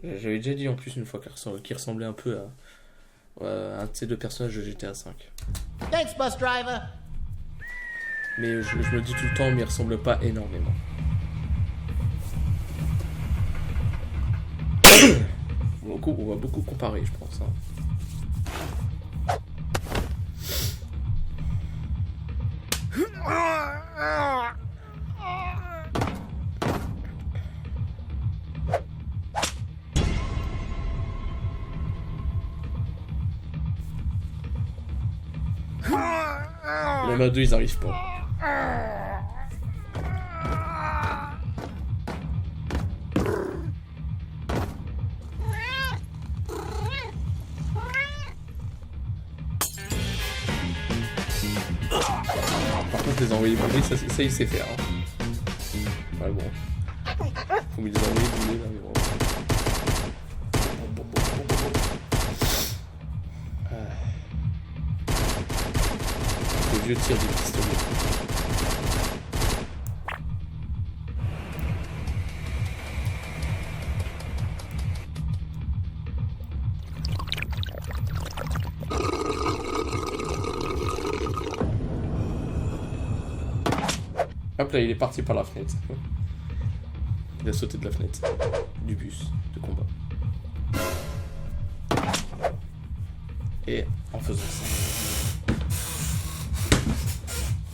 j'avais déjà dit en plus une fois qu'il ressemblait un peu à un de ces deux personnages de GTA V. Thanks, bus driver. Mais je me dis tout le temps, mais il ressemble pas énormément. On va beaucoup comparer, je pense. Hein. Même à deux, ils arrivent pas. Par contre, les envoyer brûler, ça il sait faire. Hein. Ouais, bon. Faut me les envoyer brûler là, mais bon. Le vieux tir du pistolet. Hop là, il est parti par la fenêtre. Il a sauté de la fenêtre. Du bus de combat. Et en faisant ça...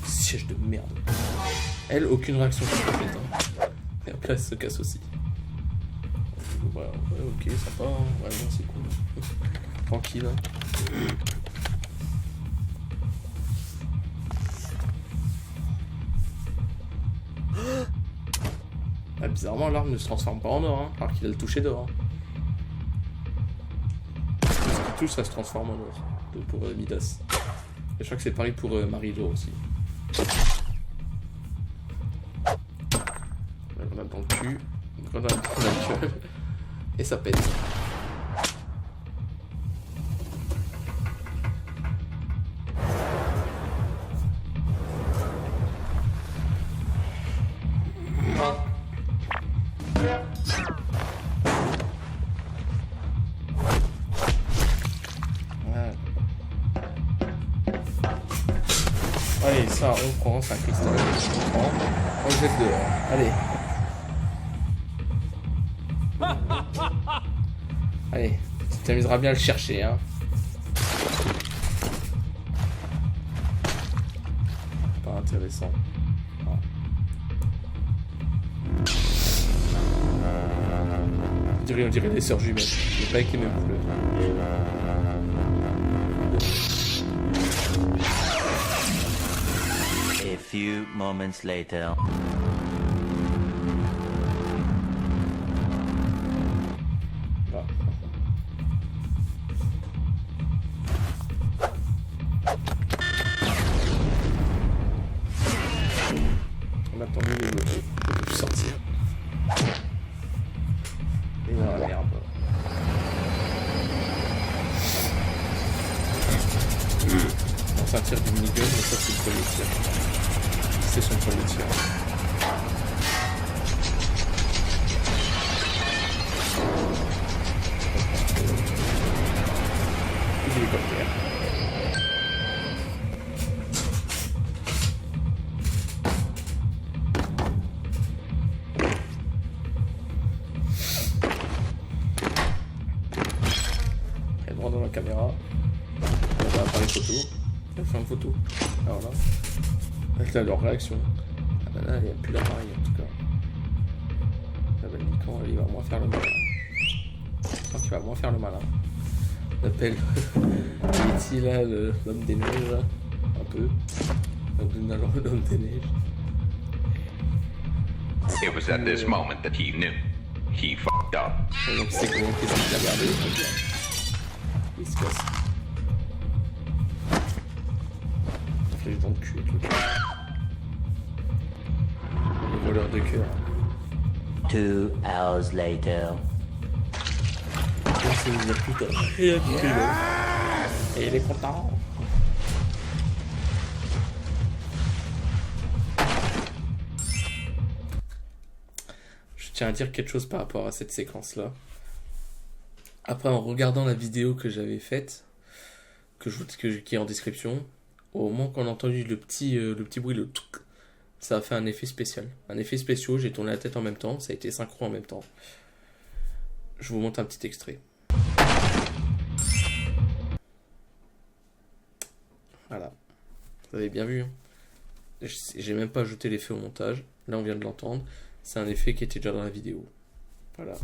Siège de merde. Elle, aucune réaction sur la fenêtre. Hein. Et hop là, elle se casse aussi. Ouais, ok, sympa. Hein. Ouais, non, c'est cool. Tranquille. Hein. Ah, bizarrement, l'arme ne se transforme pas en or, hein, alors qu'il a le touché d'or. Hein. tout ça se transforme en or pour Midas. Et je crois que c'est pareil pour Marie-Do aussi. Une grenade dans le cul, une grenade dans la gueule, et ça pète. Allez, ça, on prend, c'est un cristal. On prend, on le jette dehors. Allez. Allez, tu t'amuseras bien à le chercher, hein. Pas intéressant. On dirait des sœurs jumelles, mais pas avec les mêmes couleurs. A few moments later. On a attendu les bloquer, on peut plus sortir. Et dans la merde. On s'attire du minigun, mais ça c'est le premier tir. C'est son premier tir. L'hélicoptère. Elle rentre dans la caméra. Elle va appareil photo. Elle fait une photo. Alors là. Avec là, leur réaction. Ah bah là, il n'y a plus l'appareil en tout cas. Là, bah, Nikan, il va moins faire le malin. Je crois qu'il va moins faire le malin. On appelle Yeti là, l'homme des neiges, là. Un peu. L'homme des neiges. It was at this moment that he knew. He fucked up. Donc c'est comment qu'est-ce qu'il a gardé. Il se casse. Flèche dans le cul avec le cœur. Le voleur de cœur. 2 hours later. C'est une putain. Et il est content. Je tiens à dire quelque chose par rapport à cette séquence-là. Après, en regardant la vidéo que j'avais faite, qui est en description, au moment qu'on a entendu le petit bruit, le touc, ça a fait un effet spécial. Un effet spécial, j'ai tourné la tête en même temps, ça a été synchro en même temps. Je vous montre un petit extrait. Voilà. Vous avez bien vu. Hein. J'ai même pas ajouté l'effet au montage. Là, on vient de l'entendre. C'est un effet qui était déjà dans la vidéo. Voilà.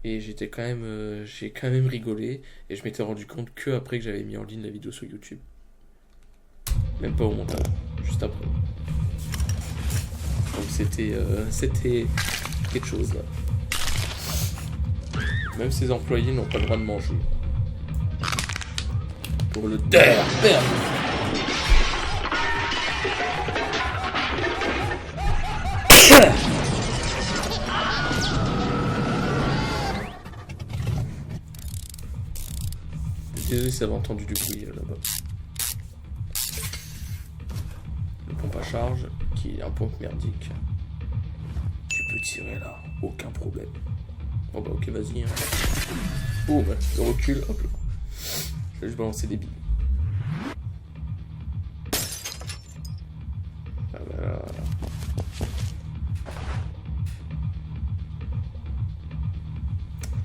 Et j'ai quand même rigolé. Et je m'étais rendu compte que après que j'avais mis en ligne la vidéo sur YouTube. Même pas au montage. Juste après. Donc c'était quelque chose là. Même ses employés n'ont pas le droit de manger. Pour le terre. Désolé si vous avez entendu du bruit là-bas. Le pompe à charge qui est un pompe merdique. Tu peux tirer là, aucun problème. Bon bah ok, vas-y. Hein. Boum, je recule, hop là. Je vais juste balancer des billes. Ah bah là.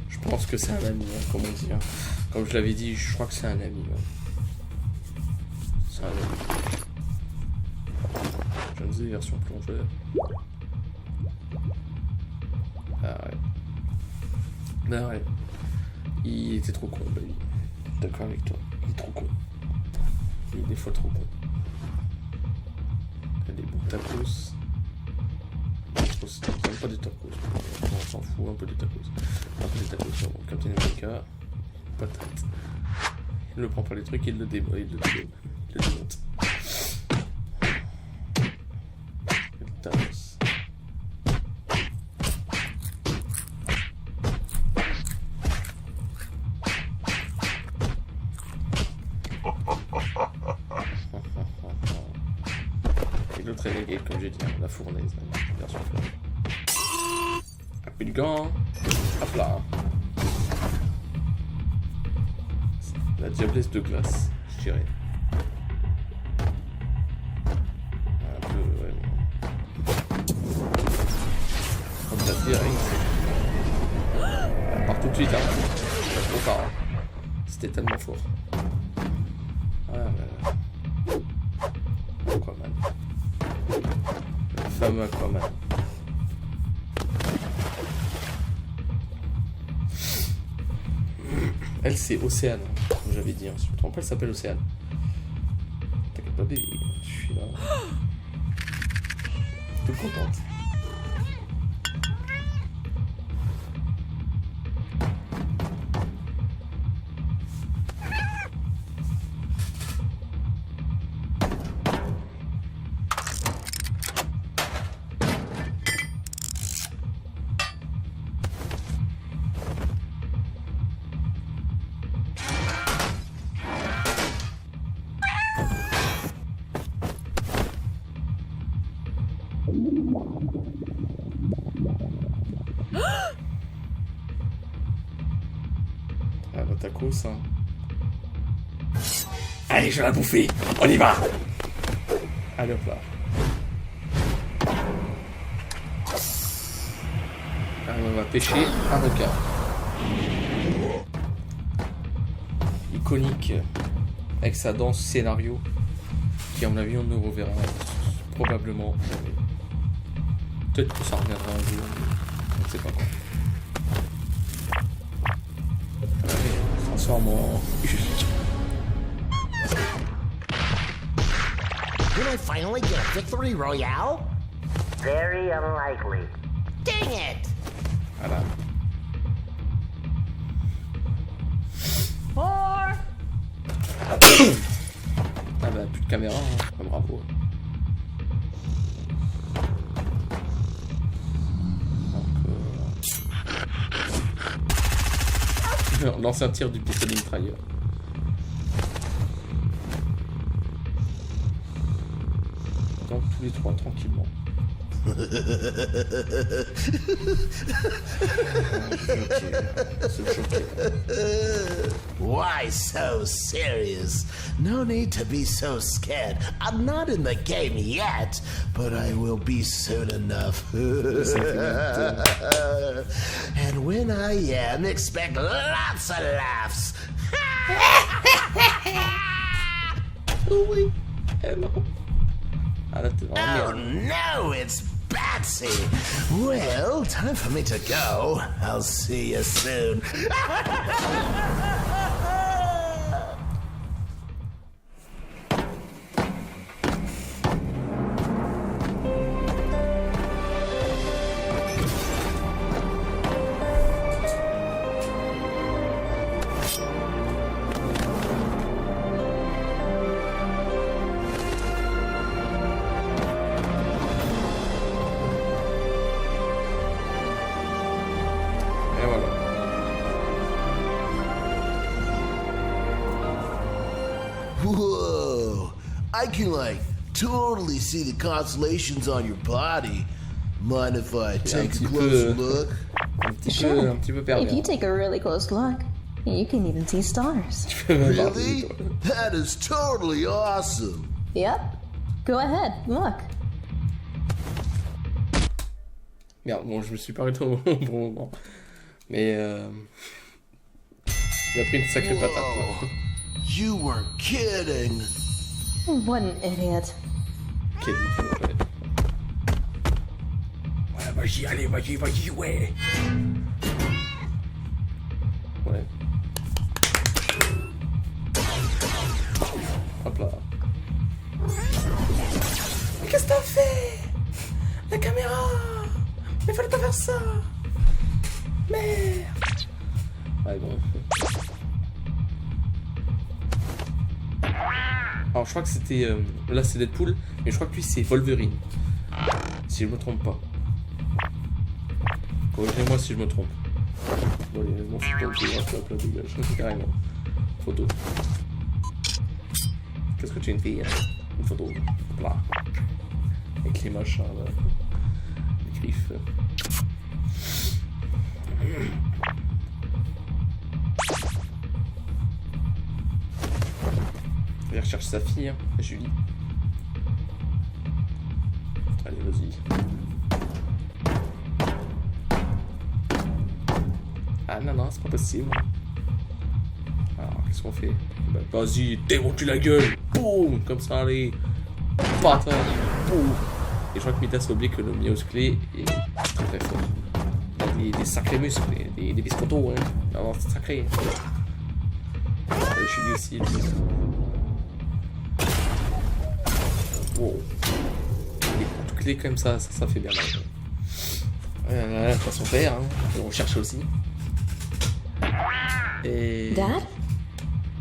Je pense que c'est un ami, hein, comme on dit. Hein. Comme je l'avais dit, je crois que c'est un ami. Hein. C'est un ami. Je me disais version plongeur. Ah ouais. Bah ouais. Il était trop con, bah, d'accord avec toi. Il est trop con. Il est des fois trop con. Il y a des bons tacos. Même pas des tacos. On s'en fout, un peu des tacos. Un peu des tacos sur Captain America. patate. Il ne prend pas les trucs, il le démonte. Il le démonte. Il tasse. Et l'autre renegade, comme j'ai dit, la fournaise, version flamme. Un peu de gants. Hop là. La diablesse de glace, je dirais. Un peu, ouais. Comme ça, direct. Elle part tout de suite, hein. Pas trop tard. Hein. C'était tellement fort. Ah, bah. Aquaman. Le fameux Aquaman. Elle, c'est Océane, comme j'avais dit. Hein. Je me trompe pas, elle s'appelle Océane. T'inquiète pas, bébé, je suis là. Toute contente. Ah bah tacos hein. Allez, je vais la bouffer. On y va. Allez hop là. Allez, on va pêcher un requin. Iconique avec sa danse scénario qui à mon avis on ne reverra probablement jamais. Peut-être que ça reviendra un jour, on ne sait pas quand. Allez, on se transforme en... Will I finally get a victory royale? Very unlikely. Dang it! Voilà. Ah bah plus de caméra, hein. Bravo. Donc lance un tir du pistolet mitrailleur. Donc tous les trois tranquillement. Why so serious? No need to be so scared. I'm not in the game yet, but I will be soon enough. And when I am, expect lots of laughs. Oui. Oh no, it's Batsy. Well, time for me to go. I'll see you soon. Whoa, I can like totally see the constellations on your body. Mind if I take a close look? Sure. If you take a really close look, you can even see stars. Really? That is totally awesome. Yep. Go ahead, look. Merde, bon, je me suis pas arrêté au bon moment. Mais il a pris une sacrée patate là. You were kidding. What an idiot. Ouais, vas-y, allez, vas-y, ouais. Ouais. Hop là. Mais qu'est-ce que t'as fait? La caméra! Mais fallait pas faire ça! Merde! Ouais, bon. Alors je crois que c'était... là c'est Deadpool, mais je crois que lui c'est Wolverine. Si je me trompe pas. Corrigez-moi si je me trompe. Bon allez, mon photo, hop là, dégage, carrément. Photo. Qu'est-ce que tu viens de faire? Une photo. Hop là. Avec les machins là. Les griffes. Il recherche sa fille, hein, Julie. Allez, vas-y. Ah non, non, c'est pas possible. Alors, qu'est-ce qu'on fait? Bah, vas-y, démonte-lui la gueule. Boum, comme ça, allez. Patin. Boum. Et je crois que Midas a oublié que le musclé est très fort. Il a des sacrés muscles, des biscottos, hein. Alors, c'est sacré. Julie aussi, lui. Wow. Les coups de clé comme ça fait bien mal. Là, pas son père, hein. On recherche aussi. Et... Dad?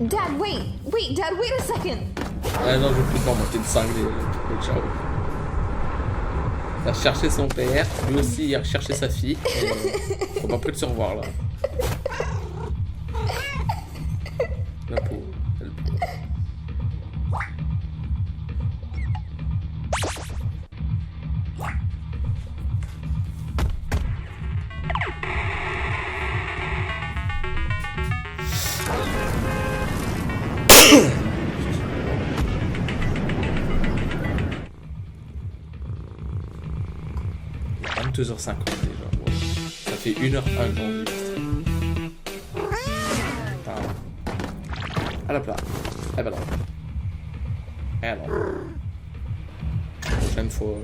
Dad, wait, Dad, wait a second! Ah non, je veux plus m'en monter de cinglé. Ciao. Il a recherché son père, lui aussi il a recherché sa fille. Faut pas plus de se revoir là. La pauvre. Il y a 22h50 déjà. Bon. Ça fait 1h01 que j'enregistre. À la place. Eh ben non. Eh non. Prochaine fois.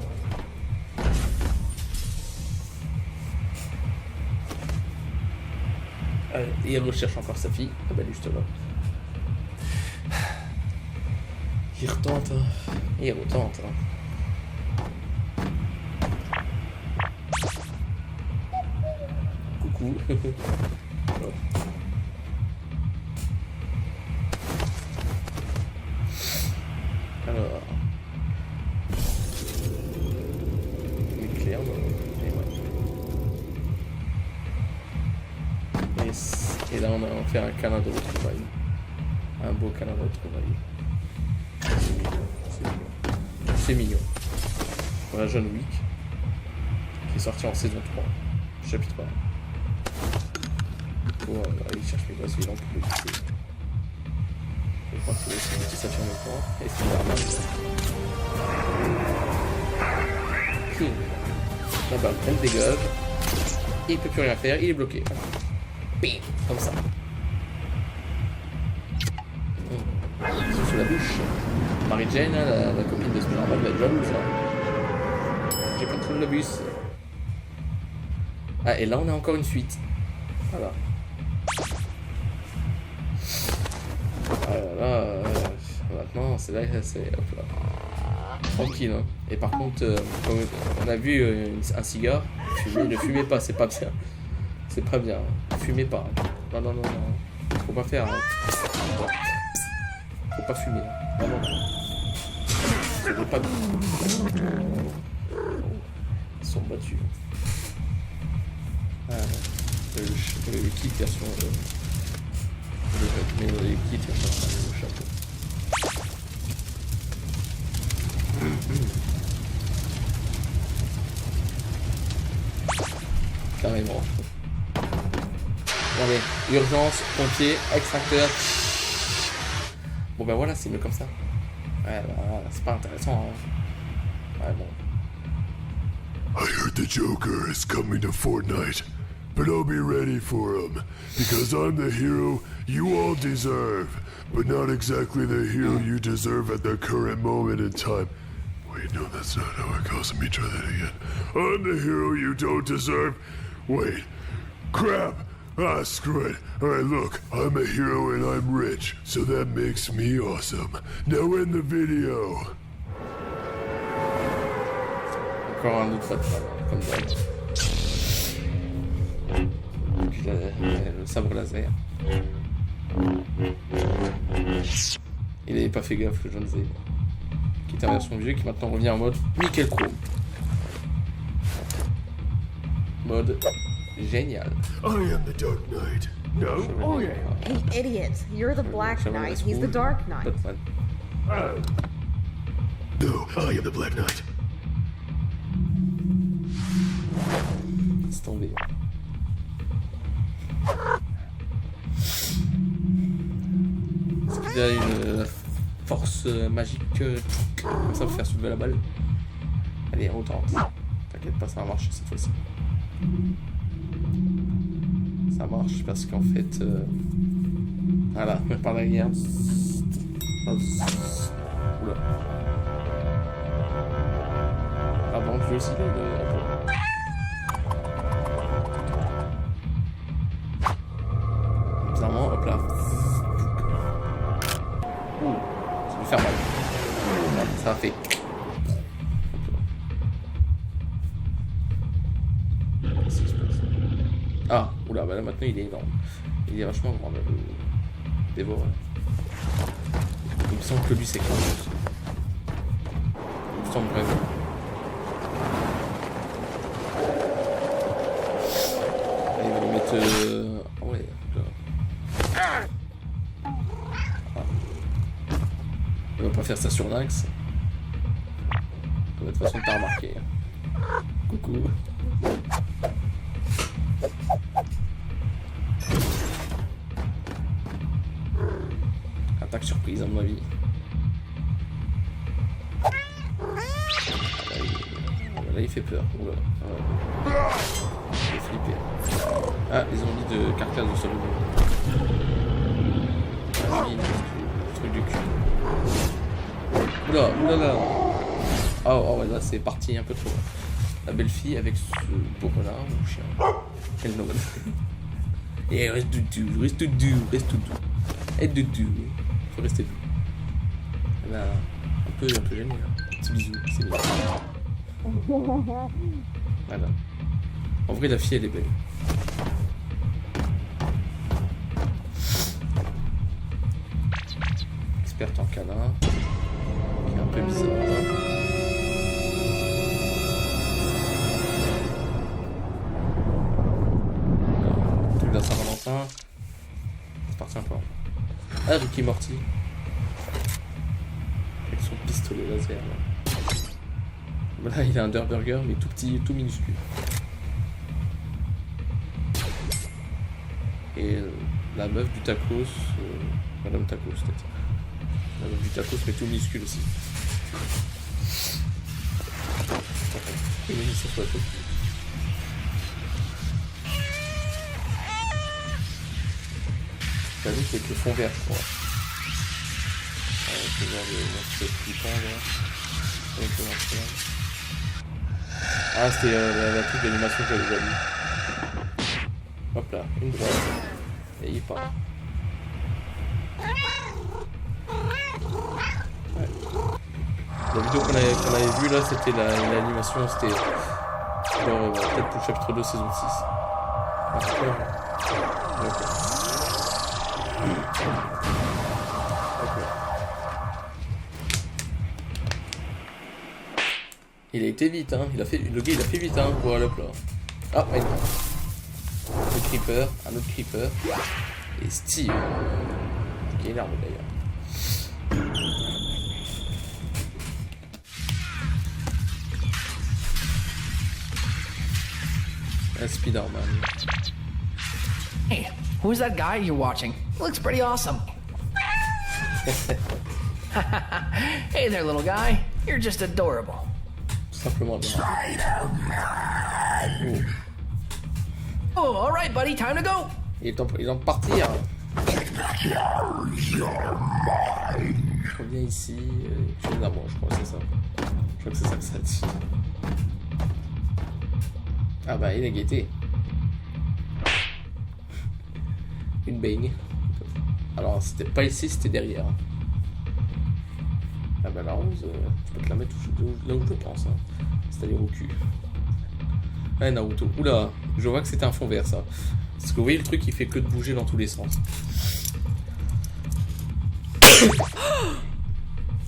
Et il recherche encore sa fille. Ah ben juste là. Il retente, hein. Il retente, hein. Coucou. Alors. Il est clair, et ouais. Yes. Et là, on a fait un câlin de retrouvailles. Un beau câlin de retrouvailles. C'est mignon. Pour la John Wick, qui est sorti en saison 3, chapitre 1. Oh, il cherche mes gosses, il en peut plus. Je crois qu'il est s'affirme pas. Et c'est normal. La balle, elle dégage. Il peut plus rien faire, il est bloqué. Bim, comme ça. Sous la bouche. Mary Jane, la copine de Spider-Man, va être jalouse. J'ai contrôlé le bus. Ah, et là on a encore une suite. Voilà. Ah là, maintenant c'est là, c'est hop là. Tranquille. Hein. Et par contre, comme on a vu un cigare, ne fumez pas, c'est pas bien. C'est pas bien. Ne fumez pas. Non, non, non, non. Faut pas faire. Hein. Faut pas fumer. Non, non, non. C'est pas bien. Ils sont battus. Ah, le kit version. Le kit version le chapeau. Carrément. Allez, urgence, pompier, extracteur. Bon ben voilà, c'est mieux comme ça. Ouais, bah, c'est pas intéressant. Hein. Ouais, bon. I heard the Joker is coming to Fortnite, but I'll be ready for him, because I'm the hero you all deserve, but not exactly the hero you deserve at the current moment in time. Wait, no, that's not how it goes. Let me try that again. I'm the hero you don't deserve. Wait. Crap! Ah, screw it. Alright, look, I'm a hero and I'm rich, so that makes me awesome. Now end the video. Encore un autre patin, comme d'hab. Et puis le sabre laser. Il avait pas fait gaffe, le jeune Z. Qui était en version vieux, qui maintenant revient en mode nickel chrome. Mode génial. I am the Dark Knight. No? Oh yeah. Hey, idiot. You're the Black Knight. He's the Dark Knight. No, I am the Black Knight. C'est tombé. Est-ce qu'il y a une force magique comme ça pour faire soulever la balle? Allez, on tente. T'inquiète pas, ça va marcher cette fois-ci. Ça marche parce qu'en fait... Voilà, par derrière. Oula. Avant que je aussi bizarrement, hop là. Ouh, ça peut faire mal. Ça a fait. Ah, oula, bah là maintenant il est énorme. Il est vachement grand, le dévoreur. Il me semble que lui c'est quand même. Il me semble vraiment. Il va lui mettre. Ah ouais, là. Ah. Il va pas faire ça sur Lynx. De toute façon, t'as remarqué. Coucou. Attaque surprise à mon avis. Là il fait peur. Oula. Il fait flipper. Ah, les zombies de carcasse de solo. Ah, lui, le truc du cul. Oula, oula. Oh ouais, là c'est parti un peu trop. La belle fille avec ce beau renard ou chien. Quel nom. Et reste doux, reste doux, reste doux. Et doux. Faut rester doux. Elle a un peu gêné là. Petit bisou, c'est bien. Voilà. En vrai la fille elle est belle. Experte en câlin. Qui est un peu bizarre. Truc d'un Saint-Valentin. C'est parti un peu. Ah, Ricky Morty. Avec son pistolet laser. Là, il a un Burger, mais tout petit, tout minuscule. Et la meuf du tacos, Madame Tacos peut-être. La meuf du tacos, mais tout minuscule aussi. Il a mis ça sur la tête. T'as vu que c'est le fond vert, je crois. Avec le genre de monstre flippant, là. Avec le monstre là. Ah, c'était la truc d'animation que j'avais déjà vu. Hop là, une droite. Et il part. Ouais. La vidéo qu'on avait vue là, c'était l'animation, c'était genre peut-être pour le chapitre 2 saison 6. Okay. Il a été vite, hein. Le gars il a fait vite, hein. Voilà, là. Ah, une un creeper, un autre creeper. Et Steve. Qui est énorme d'ailleurs. Un Spider-Man. Hey, who's that guy you're watching? He looks pretty awesome. Hey there, little guy. You're just adorable. Simplement Oh, all right, buddy. Time to go. Il est temps de partir. Je reviens ici. Je viens d'amour, je crois que c'est ça. Je crois que c'est ça que ça dit. Ah bah, il a guetté. Une baigne. Alors, c'était pas ici, c'était derrière. Ah bah, la rose, tu peux te la mettre là où je pense. Hein. C'est-à-dire au cul. Ouais, Naruto. Oula, je vois que c'était un fond vert, ça. Parce que vous voyez, le truc, il fait que de bouger dans tous les sens.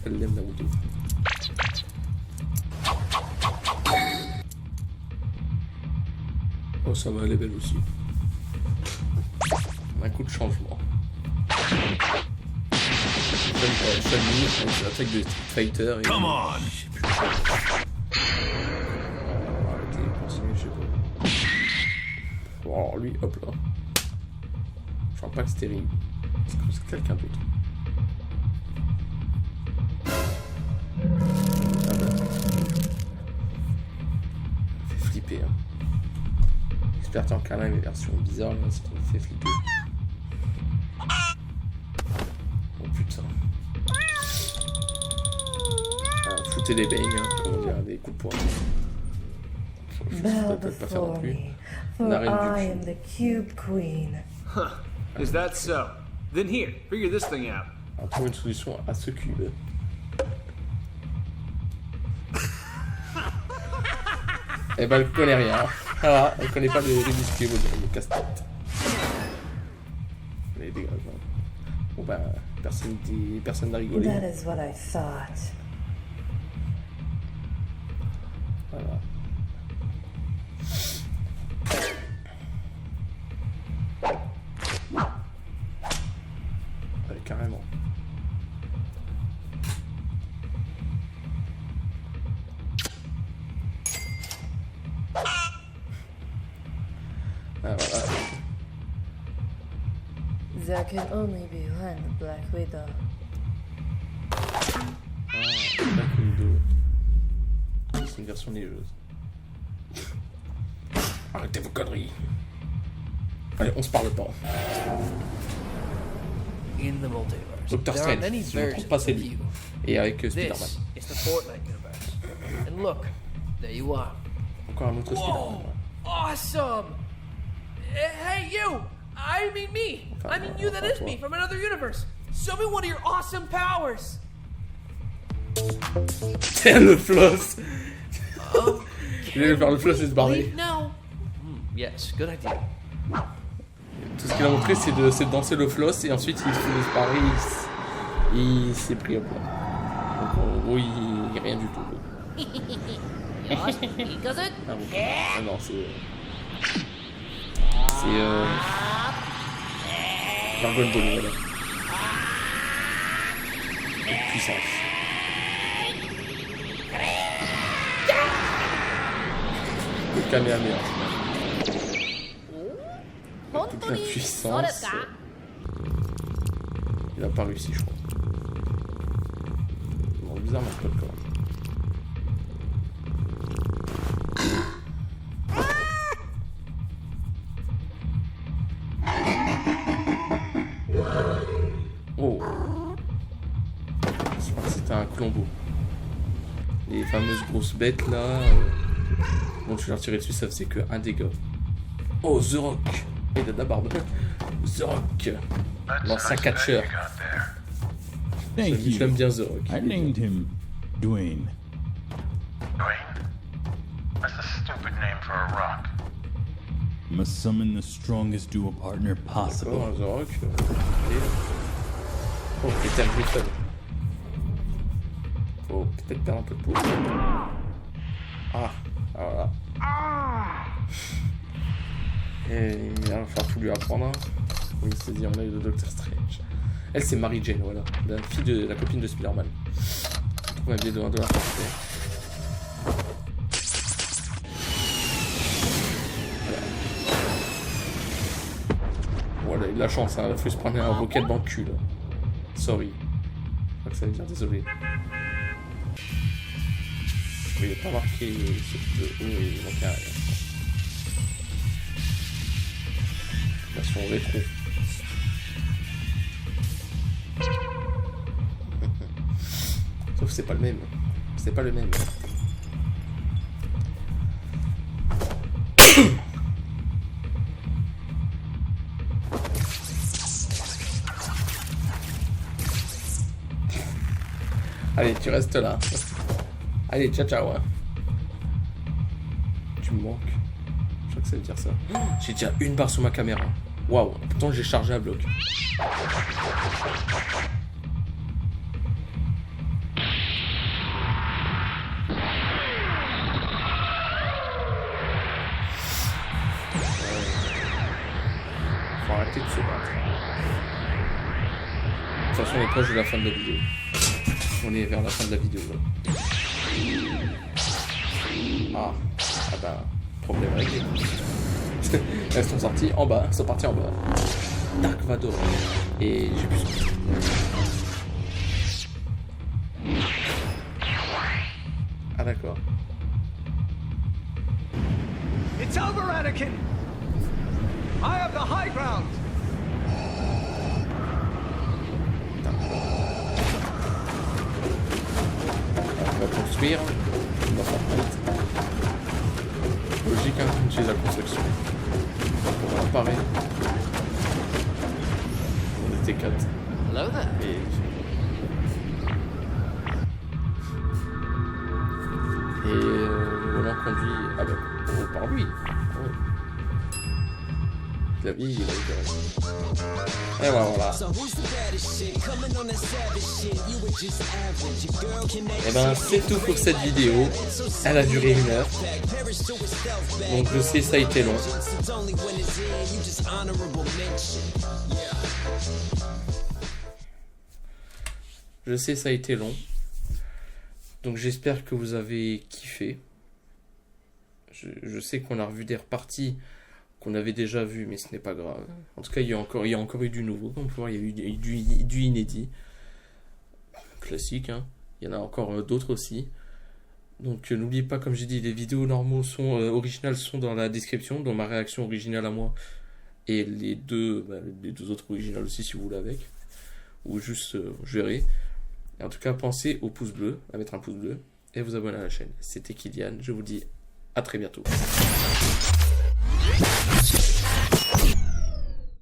Elle l'aime Naruto. Oh ça va, elle est belle aussi. Un coup de changement. Chun-Li, c'est l'attaque de Street Fighter et... Come on! Je sais plus. Arrêtez, continuez, je sais pas. Bon, alors lui, hop là. Je crois pas que c'est terrible. Est-ce que c'est quelqu'un d'autre? Ah bah, ça fait flipper, hein. Expert en câlin, mais version bizarre, là, ça me fait flipper. Oh putain. Ah, foutez les beignes, hein, comment dire, des coups de poing. Je peux peut-être pas faire non plus. La reine du Cube Queen. Huh. Is that so? Then here, figure this thing out. On va trouver une solution à ce cube. Eh ben, elle connaît rien. Voilà, elle connaît pas le Rubik's Cube, le casse-tête. Mais dégage. Bon bah, personne n'a rigolé. That is what I thought. Voilà. Ouais, carrément. Ah, voilà. There can only be one Black Widow. Ah, Black Widow. C'est une version neigeuse. Arrêtez vos conneries. Allez, on se parle pas. In the multiverse, Doctor there are Strange, many si je me trompe versions pas, c'est of lui. you. Et avec Spider-Man. This is the Fortnite universe. And look, there you are. Encore un autre Spider-Man. Whoa! Awesome! Hey, you! I mean me! I mean you that is me from another universe! Show me one of your awesome powers! Tiens, le floss! Il allait faire le floss et se barrer. No. Yes, good idea. Tout ce qu'il a montré, c'est de danser le floss et ensuite il se laisse barrer, il s'est pris au plat. Donc en gros, il n'y a rien du tout. Ah bon. Ah non, c'est Dragon Ball, voilà. Avec puissance. Le Kamehameha. Toute la puissance. Il a pas réussi, je crois. Bon, bizarre, marche pas le corps. Oh. Je crois que c'était un Colombo. Les fameuses grosses bêtes là. Bon, je vais leur tirer dessus, ça faisait que un dégât. Oh, The Rock. Il a de la barbe. The Rock. L'ancien catcheur. Je l'aime bien, The Rock. I named him Dwayne. Dwayne? That's a stupid name for a rock. Must summon the strongest duo partner possible. Oh, The Rock. Oh, putain, le fun. Faut peut-être perdre un peu de pouce. Ah, voilà. Et il va falloir tout lui apprendre. Oui, c'est-à-dire on a eu le Doctor Strange. Elle, c'est Mary Jane, voilà. La fille de la copine de Spider-Man. On trouve un billet de $1 par terre. Voilà, il a de la chance, hein. Il a fallu se prendre un roquette dans le cul, là. Sorry. Je crois que ça veut dire désolé. Mais il n'est pas marqué ce de haut et il manque un rien. Version rétro. Sauf que c'est pas le même. C'est pas le même. Allez, tu restes là. Allez, ciao ciao. Hein. Tu me manques. Je crois que ça veut dire ça. J'ai déjà une barre sur ma caméra. Waouh, pourtant j'ai chargé un bloc. Faut arrêter de se battre. De toute façon, on est proche de la fin de la vidéo. On est vers la fin de la vidéo là. Ah bah, problème réglé. Elles sont sorties en bas, elles sont parties en bas. Dark Vador. Et j'ai plus son. Ah d'accord. It's over, Anakin. I have the high ground. On va construire. On va Fortnite. Logique, hein, chez la construction. Donc on va apparaître. On était 4. Hello there. Et le volant conduit. Ah bah, par lui. Ouais. La vie, il est. Et voilà. Et ben c'est tout pour cette vidéo. Elle a duré 1 heure. Donc je sais ça a été long. Je sais ça a été long. Donc j'espère que vous avez kiffé. Je sais qu'on a revu des reparties qu'on avait déjà vues, mais ce n'est pas grave. En tout cas, il y a encore eu du nouveau. Comme vous pouvez voir, il y a eu du inédit. Classique, hein. Il y en a encore d'autres aussi. Donc n'oubliez pas, comme j'ai dit, les vidéos normaux originales sont dans la description, dont ma réaction originale à moi. Et les deux autres originales aussi, si vous voulez avec. Ou juste, je verrai. Et en tout cas, pensez au pouce bleu, à mettre un pouce bleu, et vous abonner à la chaîne. C'était Kylian, je vous dis à très bientôt.